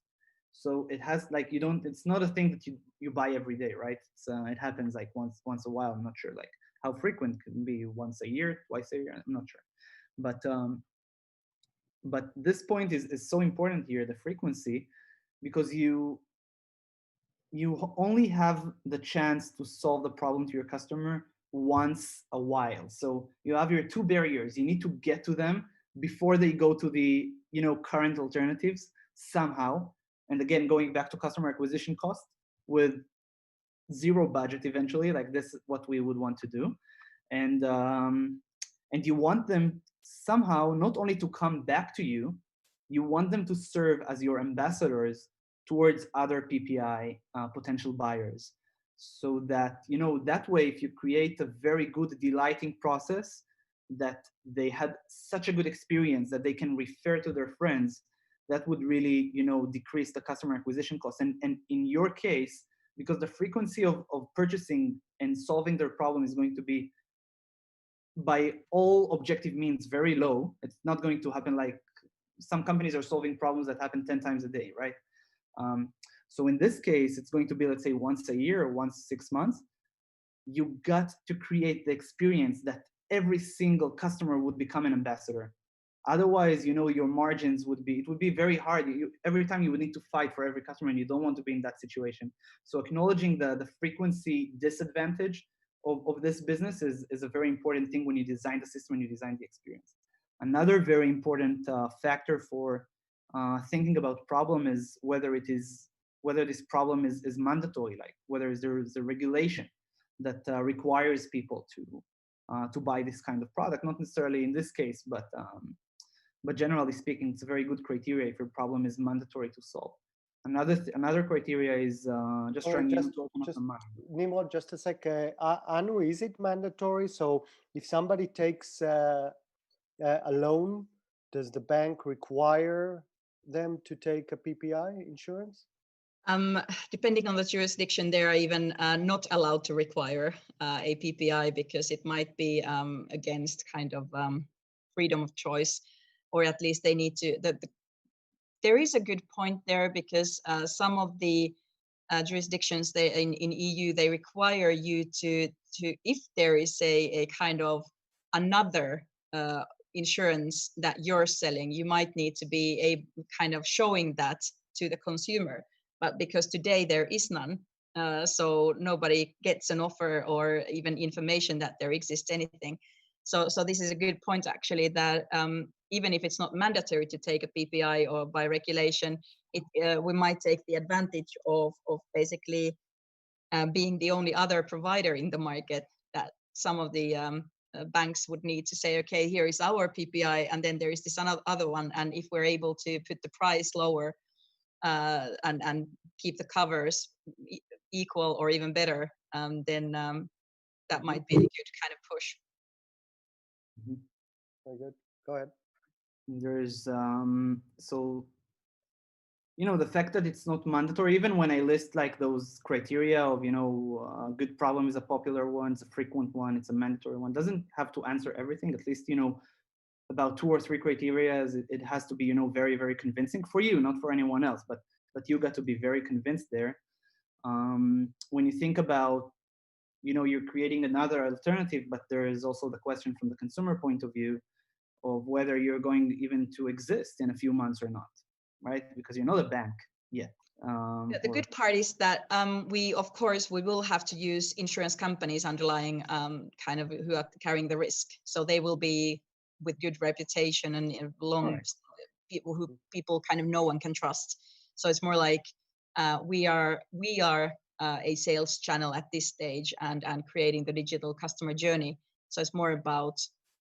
So it has like, it's not a thing that you buy every day, right? It happens like once a while. I'm not sure like how frequent it can be, once a year, twice a year, I'm not sure. But this point is so important here, the frequency, because you only have the chance to solve the problem to your customer once a while. So you have your two barriers. You need to get to them before they go to the current alternatives somehow. And again, going back to customer acquisition cost with zero budget eventually, like this is what we would want to do. And you want them somehow not only to come back to you, you want them to serve as your ambassadors towards other PPI potential buyers. So that, that way, if you create a very good delighting process, that they had such a good experience that they can refer to their friends, that would really, decrease the customer acquisition cost. And in your case, because the frequency of purchasing and solving their problem is going to be, by all objective means, very low. It's not going to happen like some companies are solving problems that happen 10 times a day, right? So in this case, it's going to be, let's say, once a year or once 6 months. You got to create the experience that every single customer would become an ambassador. Otherwise, your margins would be very hard. Every time you would need to fight for every customer, and you don't want to be in that situation. So acknowledging the frequency disadvantage of this business is a very important thing when you design the system and you design the experience. Another very important factor for thinking about problem is whether this problem is mandatory, like whether there is a regulation. that requires people to buy this kind of product. Not necessarily in this case, but generally speaking, it's a very good criteria if your problem is mandatory to solve. Another criteria is just trying to open up the mind. Nimrod, just a sec. Anu, is it mandatory? So if somebody takes a loan, does the bank require them to take a PPI insurance? Depending on the jurisdiction, they are even not allowed to require a PPI because it might be against kind of freedom of choice, or at least they need to. There is a good point there because some of the jurisdictions in EU, they require you to if there is a kind of another insurance that you're selling, you might need to be a kind of showing that to the consumer. But because today there is none, so nobody gets an offer or even information that there exists anything. So this is a good point actually, that even if it's not mandatory to take a PPI or by regulation, we might take the advantage of basically being the only other provider in the market, that some of the banks would need to say, okay, here is our PPI, and then there is this other one, and if we're able to put the price lower and keep the covers equal or even better, then that might be a good kind of push. Very good. Go ahead. There's so the fact that it's not mandatory, even when I list like those criteria of good problem is a popular one, it's a frequent one, it's a mandatory one, doesn't have to answer everything. At least about 2 or 3 criteria, it has to be very, very convincing for you, not for anyone else, but you got to be very convinced there. When you think about you're creating another alternative, but there is also the question from the consumer point of view of whether you're going even to exist in a few months or not, right? Because you're not a bank yet. The good part is that we will have to use insurance companies underlying kind of who are carrying the risk. So they will be with good reputation and long people who people kind of know and can trust. So it's more like we are a sales channel at this stage and creating the digital customer journey. So it's more about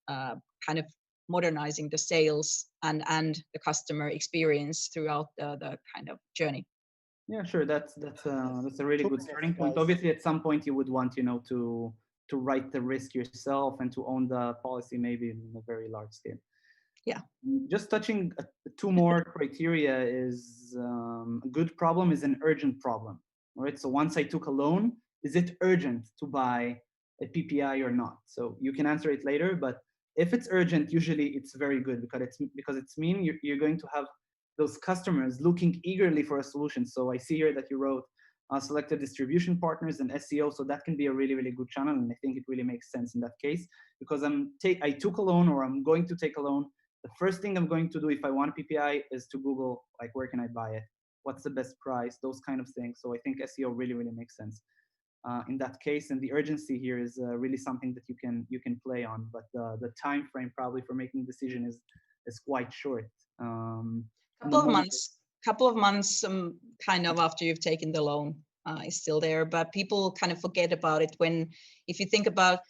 kind of modernizing the sales and the customer experience throughout the kind of journey. Yeah, sure. That's a really good starting point. Obviously, at some point you would want to write the risk yourself and to own the policy, maybe in a very large scale. Yeah. Just touching 2 more criteria is a good problem is an urgent problem. All right. So once I took a loan, is it urgent to buy a PPI or not? So you can answer it later, but if it's urgent, usually it's very good because it's mean you're going to have those customers looking eagerly for a solution. So I see here that you wrote selected distribution partners and SEO. So that can be a really, really good channel. And I think it really makes sense in that case because I took a loan or I'm going to take a loan. The first thing I'm going to do if I want a PPI is to Google, like, where can I buy it? What's the best price? Those kind of things. So I think SEO really, really makes sense in that case. And the urgency here is really something that you can play on. But the time frame probably for making a decision is quite short. Couple of months kind of after you've taken the loan is still there, but people kind of forget about it if you think about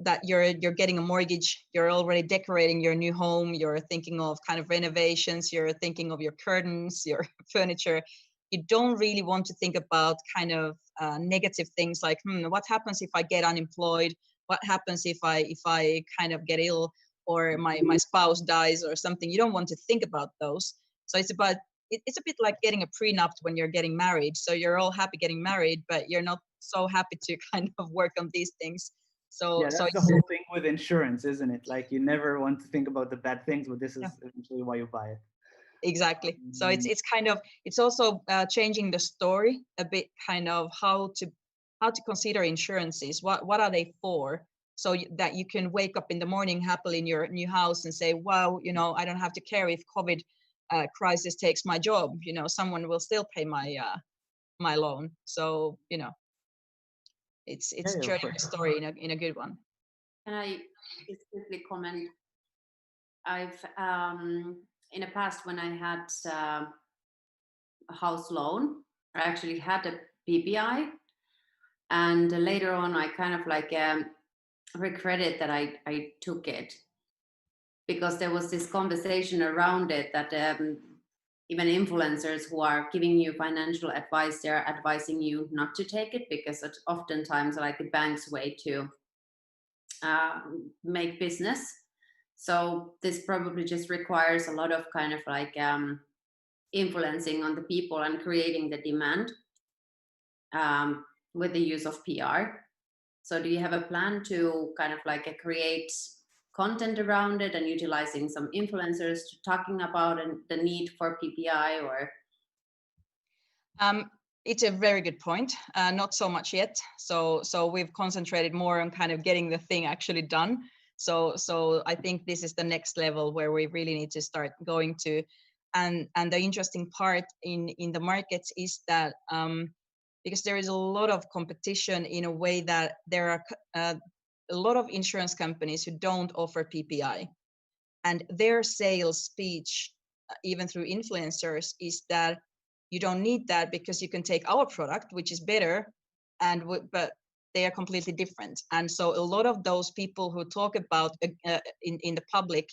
that you're getting a mortgage, you're already decorating your new home, you're thinking of kind of renovations, you're thinking of your curtains, your furniture. You don't really want to think about kind of negative things like what happens if I get unemployed, what happens if I kind of get ill or my spouse dies or something. You don't want to think about those. So it's a bit like getting a prenup when you're getting married. So you're all happy getting married, but you're not so happy to kind of work on these things. So yeah, that's the whole thing with insurance, isn't it? Like you never want to think about the bad things, but this is eventually why you buy it. Exactly. So it's kind of, it's also changing the story a bit, kind of how to consider insurances. What are they for? So that you can wake up in the morning happily in your new house and say, wow, I don't have to care if COVID crisis takes my job. Someone will still pay my loan. So it's turning the story in a good one. Can I just quickly comment? I've in the past, when I had a house loan, I actually had a PPI, And later on, I kind of like regretted that I took it, because there was this conversation around it that even influencers who are giving you financial advice, they're advising you not to take it, because it's oftentimes like the bank's way to make business. So this probably just requires a lot of kind of like influencing on the people and creating the demand with the use of PR. So do you have a plan to kind of like create content around it and utilizing some influencers to talking about the need for PPI, or? It's a very good point. Not so much yet. So we've concentrated more on kind of getting the thing actually done. So I think this is the next level where we really need to start going to. And the interesting part in the markets is that because there is a lot of competition in a way that there are a lot of insurance companies who don't offer PPI, and their sales speech, even through influencers, is that you don't need that because you can take our product, which is better, but they are completely different. And so a lot of those people who talk about in the public,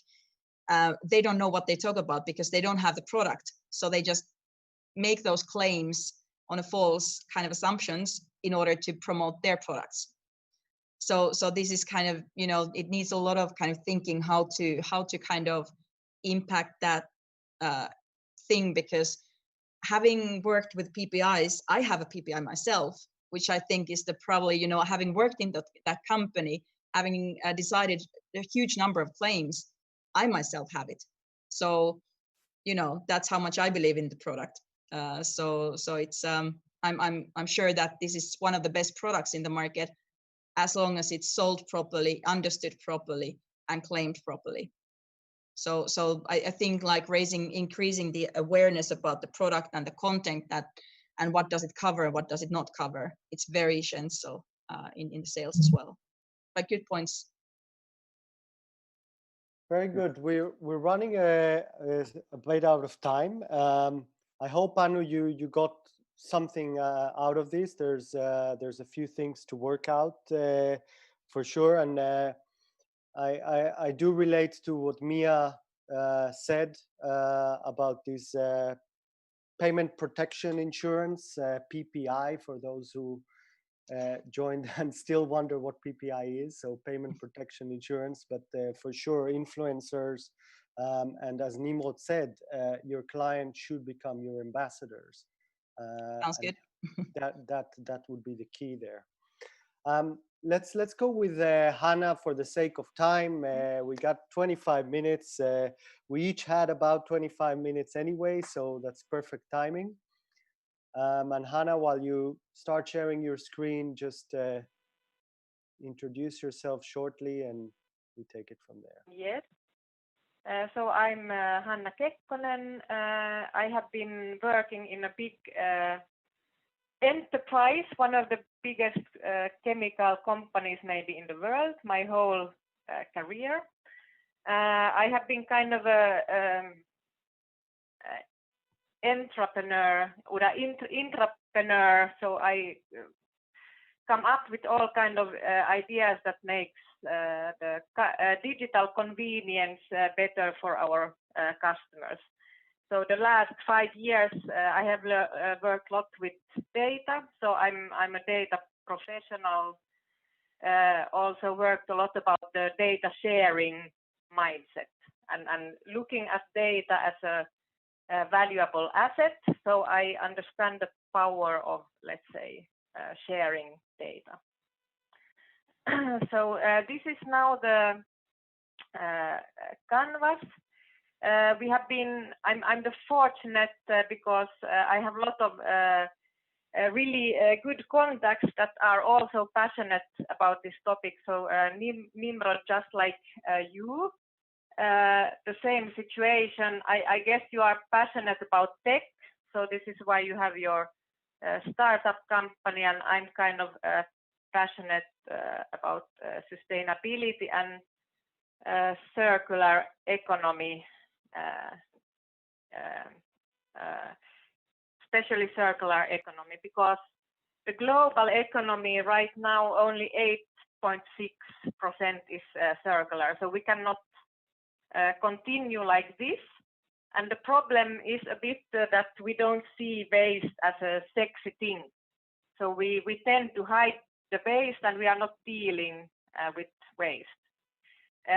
they don't know what they talk about because they don't have the product. So they just make those claims on a false kind of assumptions in order to promote their products. So this is kind of, you know, it needs a lot of kind of thinking how to kind of impact that thing, because having worked with PPIs, I have a PPI myself, which I think is the probably, you know, having worked in that company, having decided a huge number of claims, I myself have it. So, you know, that's how much I believe in the product. So it's I'm sure that this is one of the best products in the market, as long as it's sold properly, understood properly, and claimed properly. So I think like increasing the awareness about the product and the content and what does it cover and what does it not cover, it's very essential in the sales as well. But good points. Very good. We're running a bit out of time. I hope, Anu, you got something out of this. There's a few things to work out for sure, and I do relate to what Miia said about this payment protection insurance, PPI, for those who joined and still wonder what PPI is. So payment protection insurance, but for sure influencers, and as Nimrod said, your client should become your ambassadors. Sounds good. that would be the key there. Let's go with Hanna for the sake of time. We got 25 minutes. We each had about 25 minutes anyway, so that's perfect timing. And Hanna, while you start sharing your screen, just introduce yourself shortly and we take it from there. Yes. So I'm Hanna Kekkonen. I have been working in a big enterprise, one of the biggest chemical companies maybe in the world, my whole career. I have been kind of a entrepreneur or intrapreneur, so I come up with all kind of ideas that makes the digital convenience better for our customers. So the last 5 years, I have worked a lot with data. So I'm a data professional. Also worked a lot about the data sharing mindset and looking at data as a valuable asset. So I understand the power of, let's say, sharing data. So this is now the canvas. We have been, I'm the fortunate because I have a lot of really good contacts that are also passionate about this topic. So Nimrod, just like you, the same situation. I guess you are passionate about tech, so this is why you have your startup company, and I'm kind of passionate about sustainability and circular economy, especially circular economy, because the global economy right now, only 8.6% is circular. So we cannot continue like this. And the problem is a bit that we don't see waste as a sexy thing. So we tend to hide the waste and we are not dealing with waste.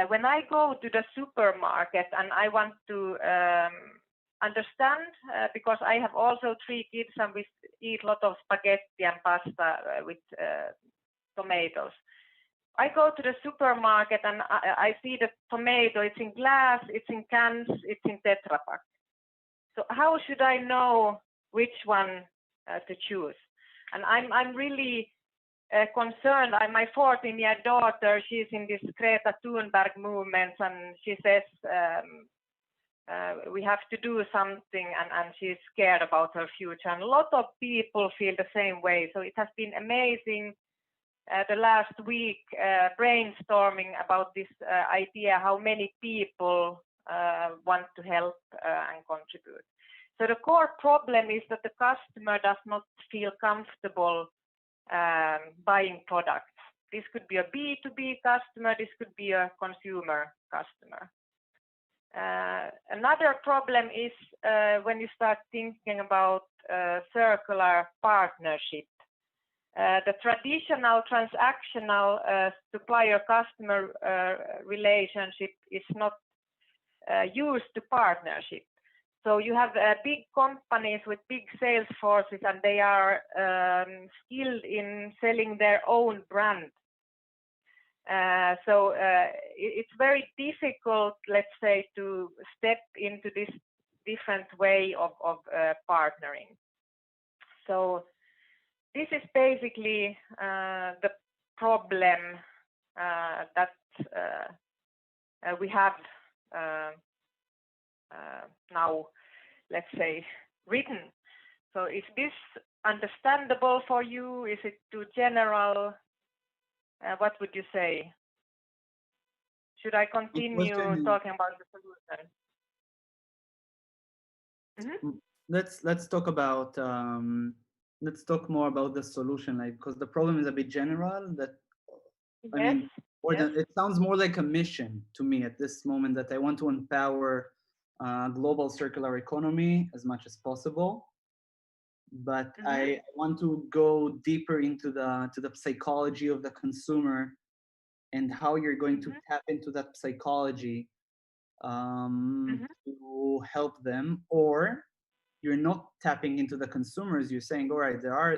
When I go to the supermarket and I want to understand, because I have also 3 kids and we eat a lot of spaghetti and pasta with tomatoes. I go to the supermarket and I see the tomato, it's in glass, it's in cans, it's in Tetra Pak. So how should I know which one to choose? And I'm really concerned. My 14-year daughter, she's in this Greta Thunberg movement, and she says we have to do something, and she's scared about her future. And a lot of people feel the same way. So it has been amazing the last week brainstorming about this idea, how many people want to help and contribute. So the core problem is that the customer does not feel comfortable buying products. This could be a B2B customer, this could be a consumer customer. Another problem is when you start thinking about circular partnership. The traditional transactional supplier-customer relationship is not used to partnership. So you have big companies with big sales forces, and they are skilled in selling their own brand. So it's very difficult, let's say, to step into this different way of partnering. So this is basically the problem that we have now, let's say, written. So is this understandable for you? Is it too general? What would you say? Should I continue talking about the solution? Mm-hmm. Let's talk about let's talk more about the solution, like, because the problem is a bit general. That I mean, it sounds more like a mission to me at this moment, that I want to empower global circular economy as much as possible. But I want to go deeper into the psychology of the consumer and how you're going to tap into that psychology to help them. Or you're not tapping into the consumers. You're saying, all right, there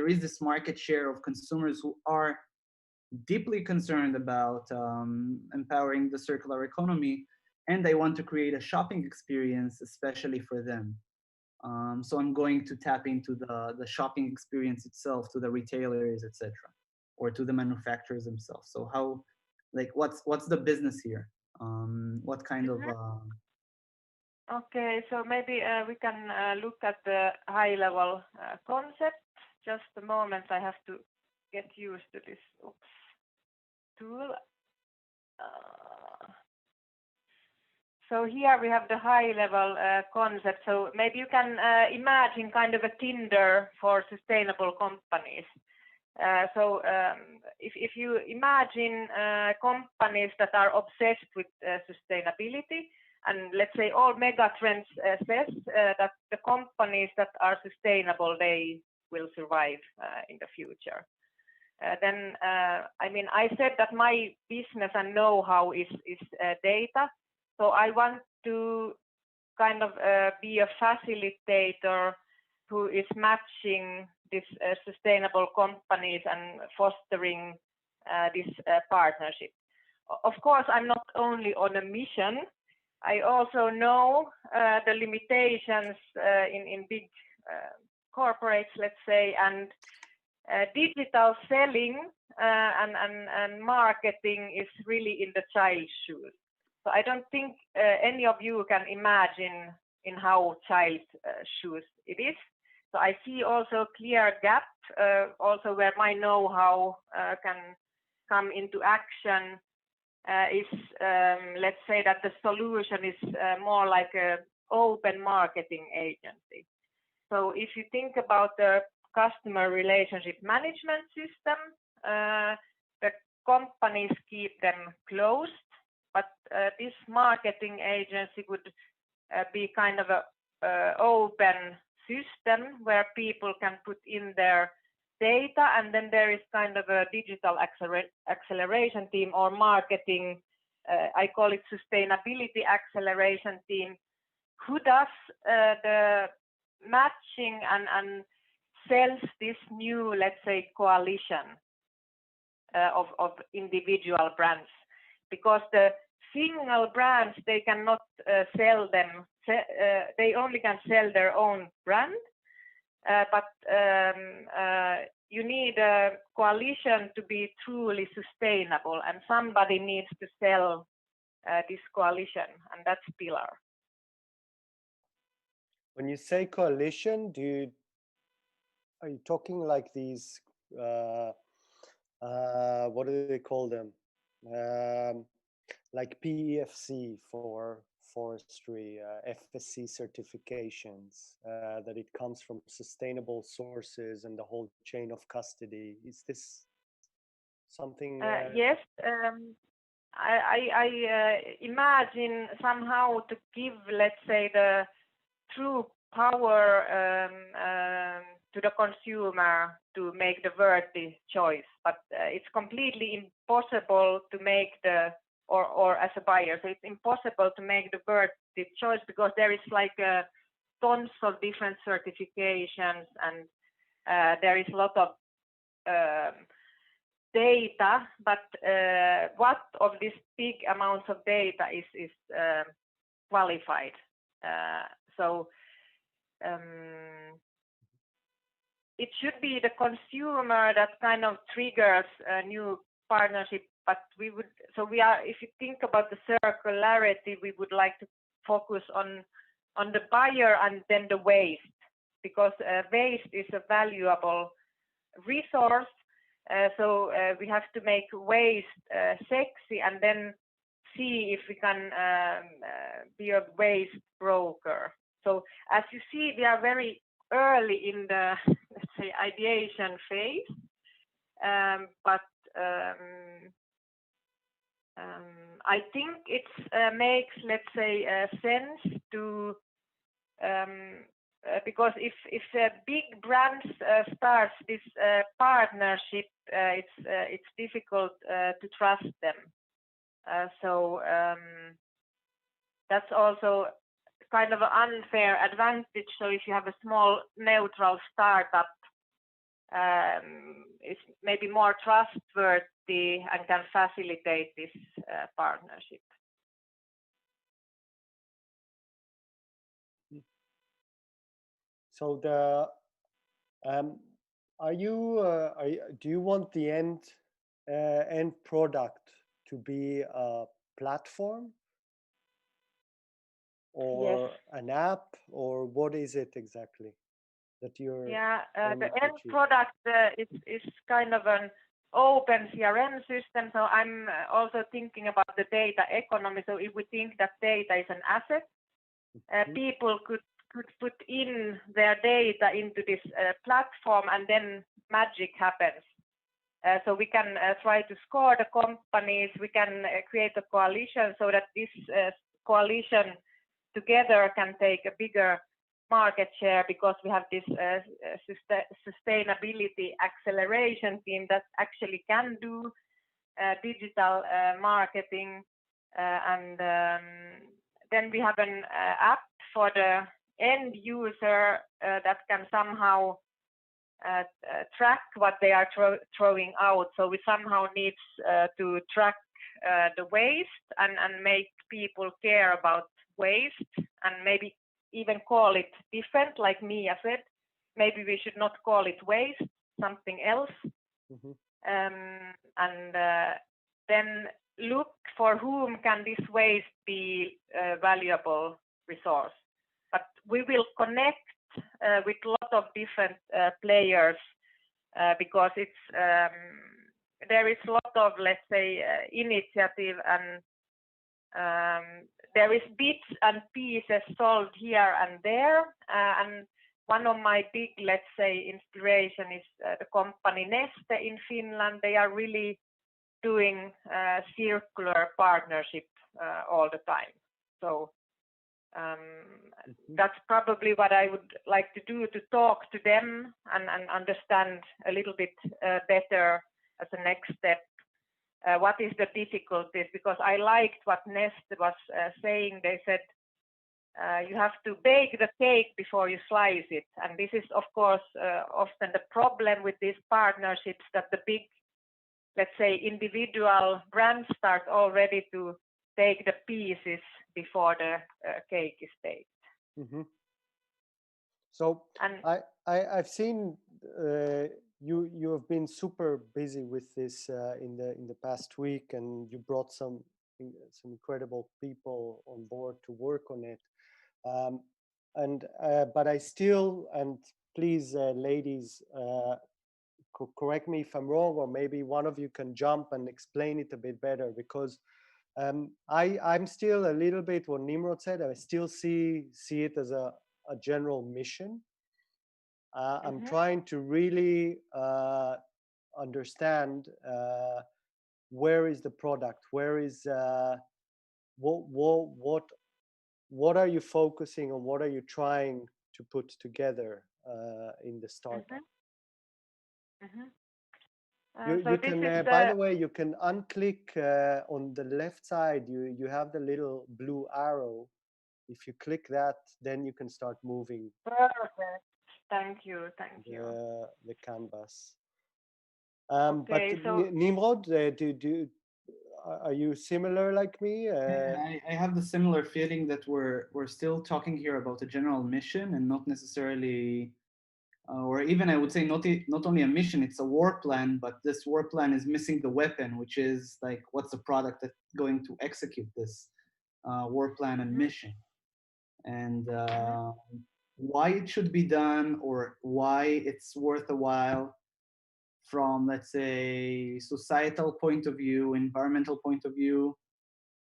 is this market share of consumers who are deeply concerned about empowering the circular economy, and I want to create a shopping experience especially for them. So I'm going to tap into the shopping experience itself, to the retailers, etc., or to the manufacturers themselves. So how, like, what's the business here? What kind of Okay, so maybe we can look at the high-level concept. Just a moment, I have to get used to this tool. So here we have the high-level concept. So maybe you can imagine kind of a Tinder for sustainable companies. So if you imagine companies that are obsessed with sustainability, and let's say all mega trends says that the companies that are sustainable, they will survive in the future. Then, I mean, I said that my business and know-how is data. So I want to kind of be a facilitator who is matching these sustainable companies and fostering this partnership. Of course, I'm not only on a mission. I also know the limitations in big corporates, let's say, and digital selling and marketing is really in the child's shoes. So I don't think any of you can imagine in how child's shoes it is. So I see also clear gap, also where my know-how can come into action. Is let's say that the solution is more like an open marketing agency. So if you think about the customer relationship management system. The companies keep them closed, but this marketing agency would be kind of a open system where people can put in their data, and then there is kind of a digital acceleration team or marketing, I call it sustainability acceleration team, who does the matching and sells this new, let's say, coalition of individual brands, because the single brands, they cannot sell them, they only can sell their own brand, but you need a coalition to be truly sustainable, and somebody needs to sell this coalition, and that's Pillar. When you say coalition, are you talking like these, what do they call them? Like PEFC for forestry, FSC certifications, that it comes from sustainable sources and the whole chain of custody. Is this something? Yes, I imagine somehow to give, let's say, the true power to the consumer to make the worthy choice, but it's completely impossible to make the, or as a buyer, so it's impossible to make the worthy choice, because there is like tons of different certifications, and there is a lot of data, but what of this big amounts of data is qualified? So it should be the consumer that kind of triggers a new partnership, but if you think about the circularity, we would like to focus on the buyer and then the waste, because waste is a valuable resource. So we have to make waste sexy, and then see if we can be a waste broker. So as you see, we are very early in the, let's say, ideation phase, but I think it makes, let's say, sense to, because if big brands starts this partnership, it's difficult to trust them. So that's also kind of an unfair advantage. So if you have a small neutral startup, it's maybe more trustworthy and can facilitate this partnership. So do you want the end product to be a platform or yes. an app, or what is it exactly that you're? Yeah, the end product is kind of an open CRM system. So I'm also thinking about the data economy. So if we think that data is an asset, people could put in their data into this platform, and then magic happens. So we can try to score the companies, we can create a coalition so that this coalition together can take a bigger market share, because we have this sustainability acceleration team that actually can do digital marketing, and then we have an app for the end user that can somehow track what they are throwing out. So we somehow need to track the waste and make people care about waste, and maybe even call it different, like Miia said. Maybe we should not call it waste, something else. And then look for whom can this waste be a valuable resource. But we will connect with a lot of different players, because it's there is a lot of, let's say, initiative, and there is bits and pieces solved here and there, and one of my big, let's say, inspiration is the company Neste in Finland. They are really doing circular partnership all the time. So that's probably what I would like to do, to talk to them and understand a little bit better as a next step. What is the difficulties? Because I liked what Neste was saying. They said you have to bake the cake before you slice it. And this is, of course, often the problem with these partnerships, that the big, let's say, individual brands start already to take the pieces before the cake is baked. Mm-hmm. So and I've seen you have been super busy with this in the past week, and you brought some incredible people on board to work on it. But I still, and please, ladies, correct me if I'm wrong, or maybe one of you can jump and explain it a bit better, because I'm still a little bit what Nimrod said. I still see it as a general mission. I'm trying to really understand where is the product, where is what are you focusing on, what are you trying to put together in the startup. You can, by the way, you can unclick on the left side. You have the little blue arrow. If you click that, then you can start moving. Perfect. Thank you. The canvas. Okay, but so Nimrod, are you similar like me? I have the similar feeling that we're still talking here about a general mission, and not necessarily, or even I would say not only a mission, it's a war plan, but this war plan is missing the weapon, which is like, what's the product that's going to execute this war plan and mission, and why it should be done, or why it's worth a while from, let's say, societal point of view, environmental point of view.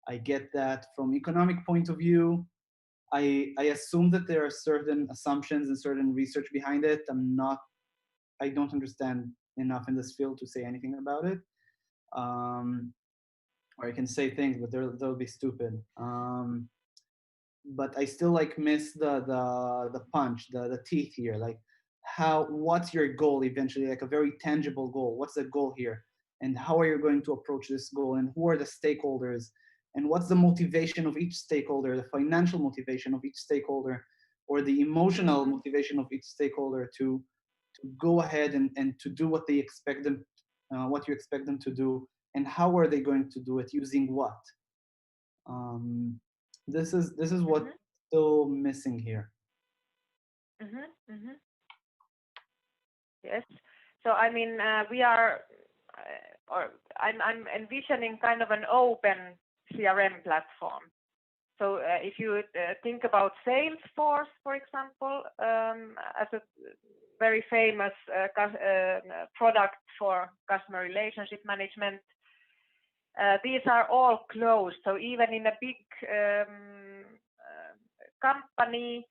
I get that. From economic point of view, I assume that there are certain assumptions and certain research behind it. I don't understand enough in this field to say anything about it. Or I can say things, but they'll be stupid. But I still like miss the punch, the teeth here. Like, what's your goal eventually? Like a very tangible goal. What's the goal here? And how are you going to approach this goal? And who are the stakeholders? And what's the motivation of each stakeholder, the financial motivation of each stakeholder, or the emotional motivation of each stakeholder to go ahead and to do what they expect them, what you expect them to do, and how are they going to do it, using what? This is what's still missing here. Yes. So I mean, we are, or I'm envisioning kind of an open CRM platform. So if you think about Salesforce, for example, as a very famous product for customer relationship management, these are all closed. So even in a big company,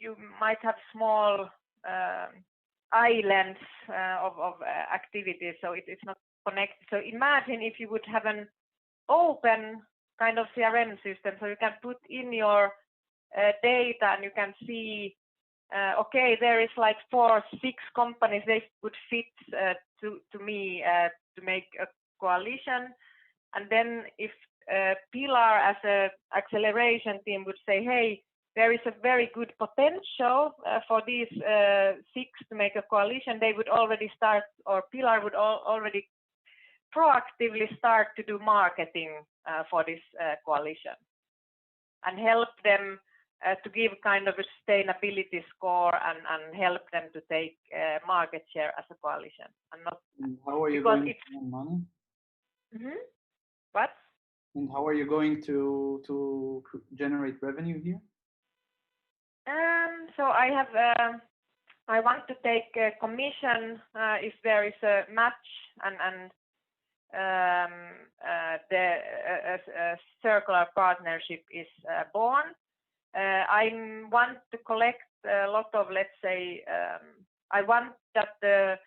you might have small islands of activities, so it's not connected. So imagine if you would have an open kind of CRM system, so you can put in your data and you can see, okay, there is like 4-6 companies, they would fit to me to make a coalition. And then if Pilar as a acceleration team would say, hey, there is a very good potential for these 6 to make a coalition, they would already start, or Pilar would already proactively start to do marketing for this coalition and help them to give kind of a sustainability score and help them to take market share as a coalition. And not, how are you going to earn money? What? And how are you going to generate revenue here? So I have, I want to take a commission if there is a match and the circular partnership is born. I want to collect a lot of, let's say, I want that the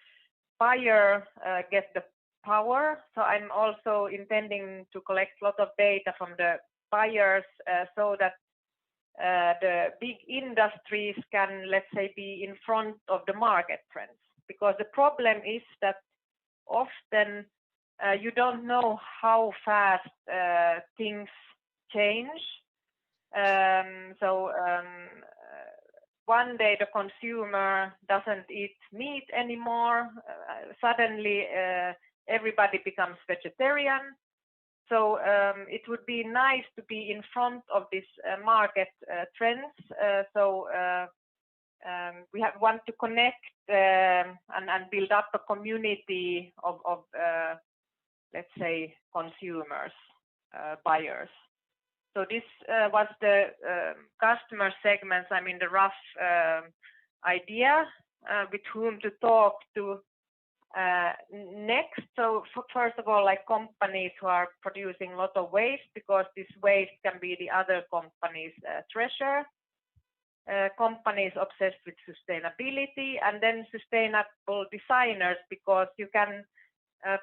buyer gets the power. So I'm also intending to collect a lot of data from the buyers so that the big industries can, let's say, be in front of the market trends. Because the problem is that often you don't know how fast things change. One day the consumer doesn't eat meat anymore. Suddenly everybody becomes vegetarian. So it would be nice to be in front of these market trends. We want to connect and build up a community of let's say, consumers, buyers. So this was the customer segments, I mean, the rough idea with whom to talk to next. So first of all, like companies who are producing a lot of waste, because this waste can be the other company's treasure. Companies obsessed with sustainability, and then sustainable designers, because you can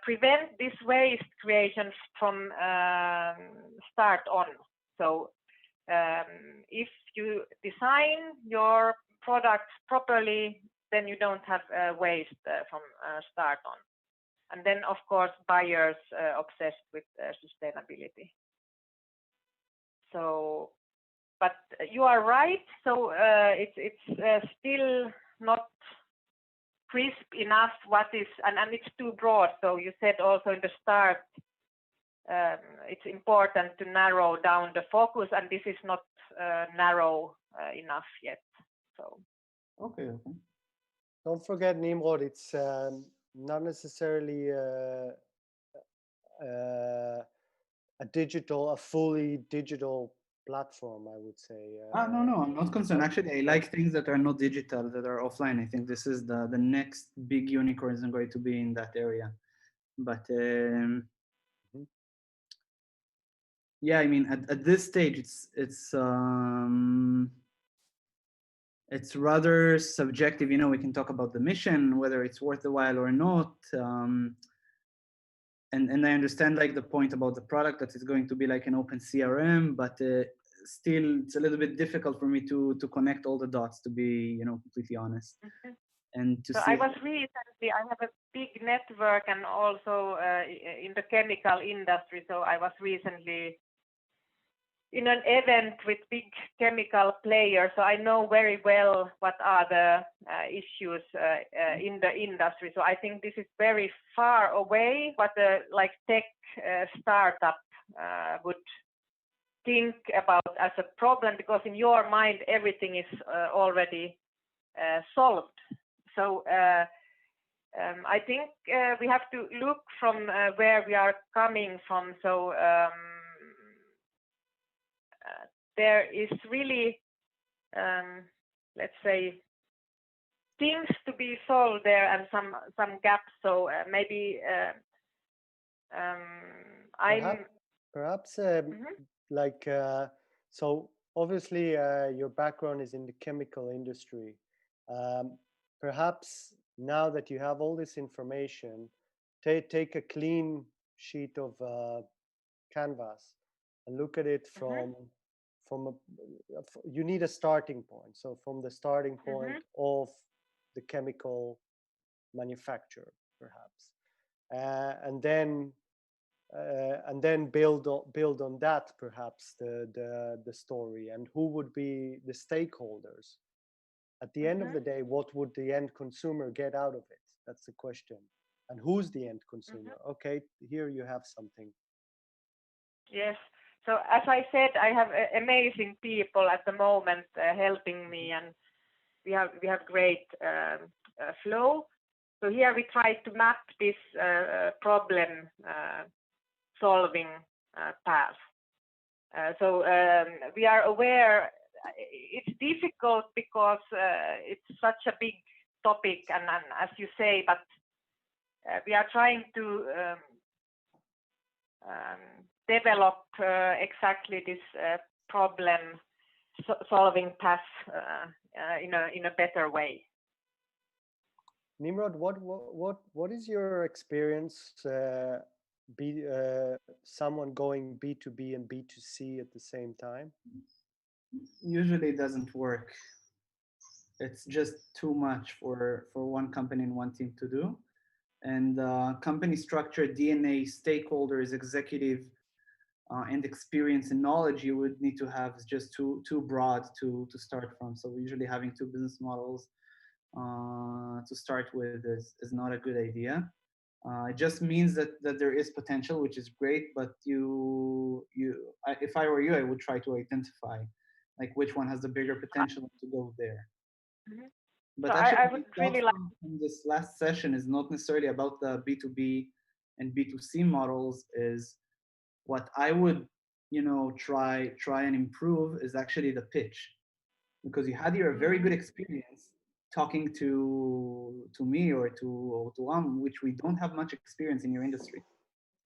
prevent this waste creation from start on. So if you design your products properly, then you don't have waste from start on. And then, of course, buyers obsessed with sustainability. So, but you are right. So it's still not crisp enough what is, and it's too broad. So you said also in the start, it's important to narrow down the focus, and this is not narrow enough yet. So. Okay. Don't forget, Nimrod, it's not necessarily a fully digital platform, I would say. No, I'm not concerned. Actually, I like things that are not digital, that are offline. I think this is the next big unicorn is going to be in that area. But yeah, I mean, at this stage, it's rather subjective. You know, we can talk about the mission, whether it's worth the while or not. And I understand like the point about the product, that it's going to be like an open CRM, but still it's a little bit difficult for me to connect all the dots, to be, you know, completely honest. Mm-hmm. And to so see. I was recently, I have a big network, and also in the chemical industry. So I was recently in an event with big chemical players, so I know very well what are the issues in the industry. So I think this is very far away what a like tech startup would think about as a problem, because in your mind everything is already solved. So I think we have to look from where we are coming from. So there is really, let's say, things to be solved there, and some gaps. So maybe perhaps like so. Obviously, your background is in the chemical industry. Perhaps now that you have all this information, take a clean sheet of canvas and look at it from you need a starting point. So from the starting point of the chemical manufacturer, perhaps, and then build on that, perhaps the story, and who would be the stakeholders. At the end of the day, what would the end consumer get out of it? That's the question. And who's the end consumer? Okay, here you have something. Yes. So as I said, I have amazing people at the moment helping me, and we have great flow. So here we try to map this problem solving path. So we are aware it's difficult because it's such a big topic, and as you say, but we are trying to develop exactly this problem solving path in a better way. Nimrod, what is your experience? Someone going B2B and B2C at the same time? Usually it doesn't work. It's just too much for one company and one team to do. And company structure, DNA, stakeholders, executive, and experience and knowledge you would need to have is just too broad to start from. So usually having two business models to start with is not a good idea. It just means that there is potential, which is great. But if I were you, I would try to identify like which one has the bigger potential to go there. Mm-hmm. But So actually, I would really like from this last session is not necessarily about the B2B and B2C models. Is what I would try and improve is actually the pitch, because you had here a very good experience talking to me or to which we don't have much experience in your industry,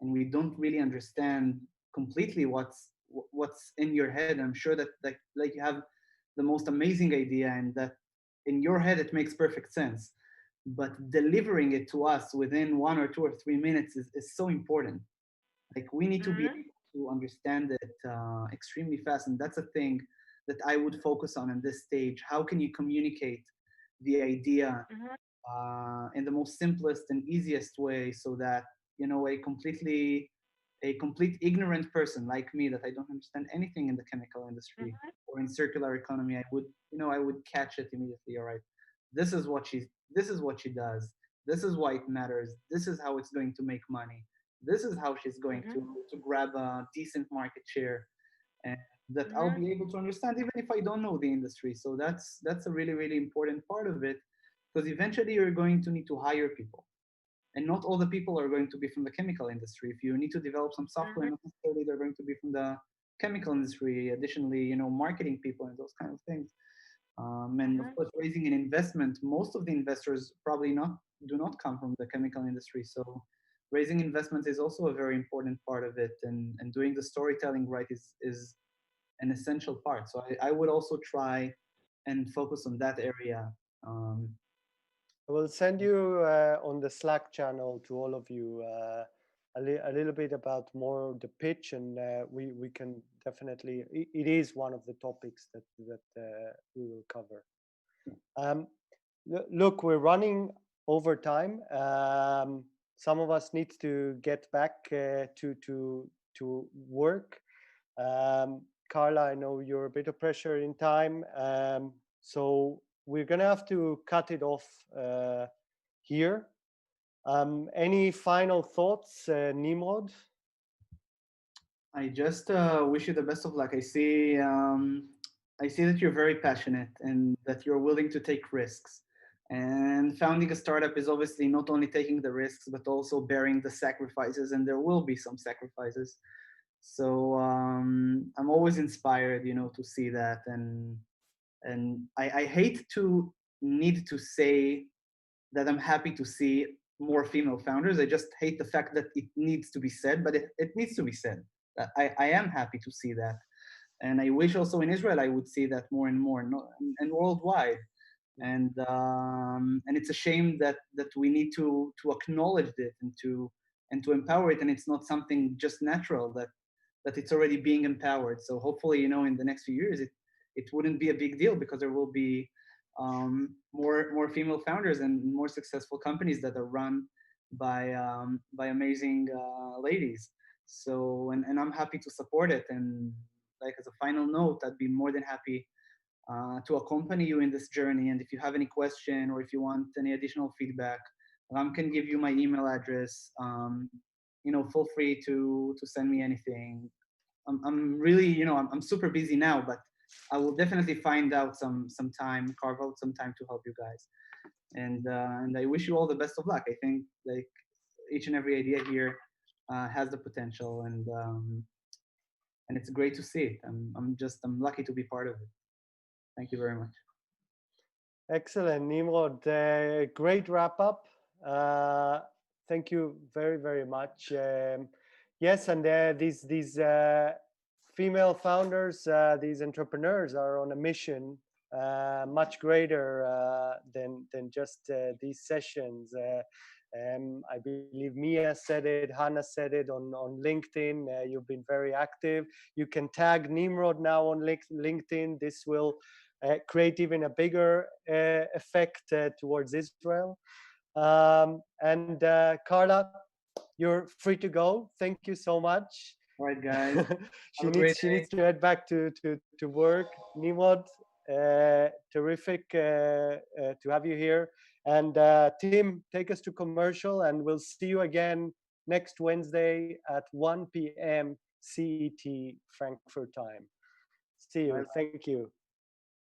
and we don't really understand completely what's in your head. I'm sure that like you have the most amazing idea, and that in your head it makes perfect sense, but delivering it to us within 1 or 2 or 3 minutes is so important. Like we need to be able to understand it extremely fast, and that's a thing that I would focus on in this stage. How can you communicate the idea in the most simplest and easiest way, so that a complete ignorant person like me, that I don't understand anything in the chemical industry or in circular economy, I would catch it immediately. All right, this is what she does. This is why it matters. This is how it's going to make money. This is how she's going to grab a decent market share, and that I'll be able to understand even if I don't know the industry. So that's a really, really important part of it, because eventually you're going to need to hire people, and not all the people are going to be from the chemical industry. If you need to develop some software, not necessarily they're going to be from the chemical industry. Additionally, marketing people and those kind of things. And of course, raising an investment. Most of the investors probably do not come from the chemical industry. So raising investment is also a very important part of it, and doing the storytelling right is an essential part. So I would also try and focus on that area. I will send you on the Slack channel to all of you a little bit about more the pitch, and we can definitely. It is one of the topics that we will cover. Look, we're running over time. Some of us need to get back to work. Karla, I know you're a bit of pressure in time, so we're gonna have to cut it off here. Any final thoughts, Nimrod? I just wish you the best of luck. I see that you're very passionate and that you're willing to take risks. And founding a startup is obviously not only taking the risks, but also bearing the sacrifices, and there will be some sacrifices. So I'm always inspired, to see that. And I hate to need to say that I'm happy to see more female founders. I just hate the fact that it needs to be said, but it needs to be said. I am happy to see that. And I wish also in Israel I would see that more and more, and worldwide. And it's a shame that we need to acknowledge it and to empower it, and it's not something just natural that it's already being empowered. So hopefully, in the next few years, it wouldn't be a big deal, because there will be more female founders and more successful companies that are run by amazing ladies. So and I'm happy to support it. And like as a final note, I'd be more than happy to accompany you in this journey. And if you have any question or if you want any additional feedback, I can give you my email address. Feel free to send me anything. I'm really, I'm super busy now, but I will definitely find out some time, carve out some time to help you guys. And I wish you all the best of luck. I think like each and every idea here has the potential, and it's great to see it. I'm lucky to be part of it. Thank you very much. Excellent, Nimrod. Great wrap up. Thank you very, very much. Yes, and these female founders, these entrepreneurs are on a mission much greater than just these sessions. I believe Miia said it, Hanna said it on LinkedIn. You've been very active. You can tag Nimrod now on LinkedIn. This will create even a bigger effect towards Israel. And Karla, you're free to go. Thank you so much. All right, guys. she needs to head back to work. Nimrod, terrific to have you here. And Tim, take us to commercial, and we'll see you again next Wednesday at 1 p.m. CET Frankfurt time. See you. Thank you.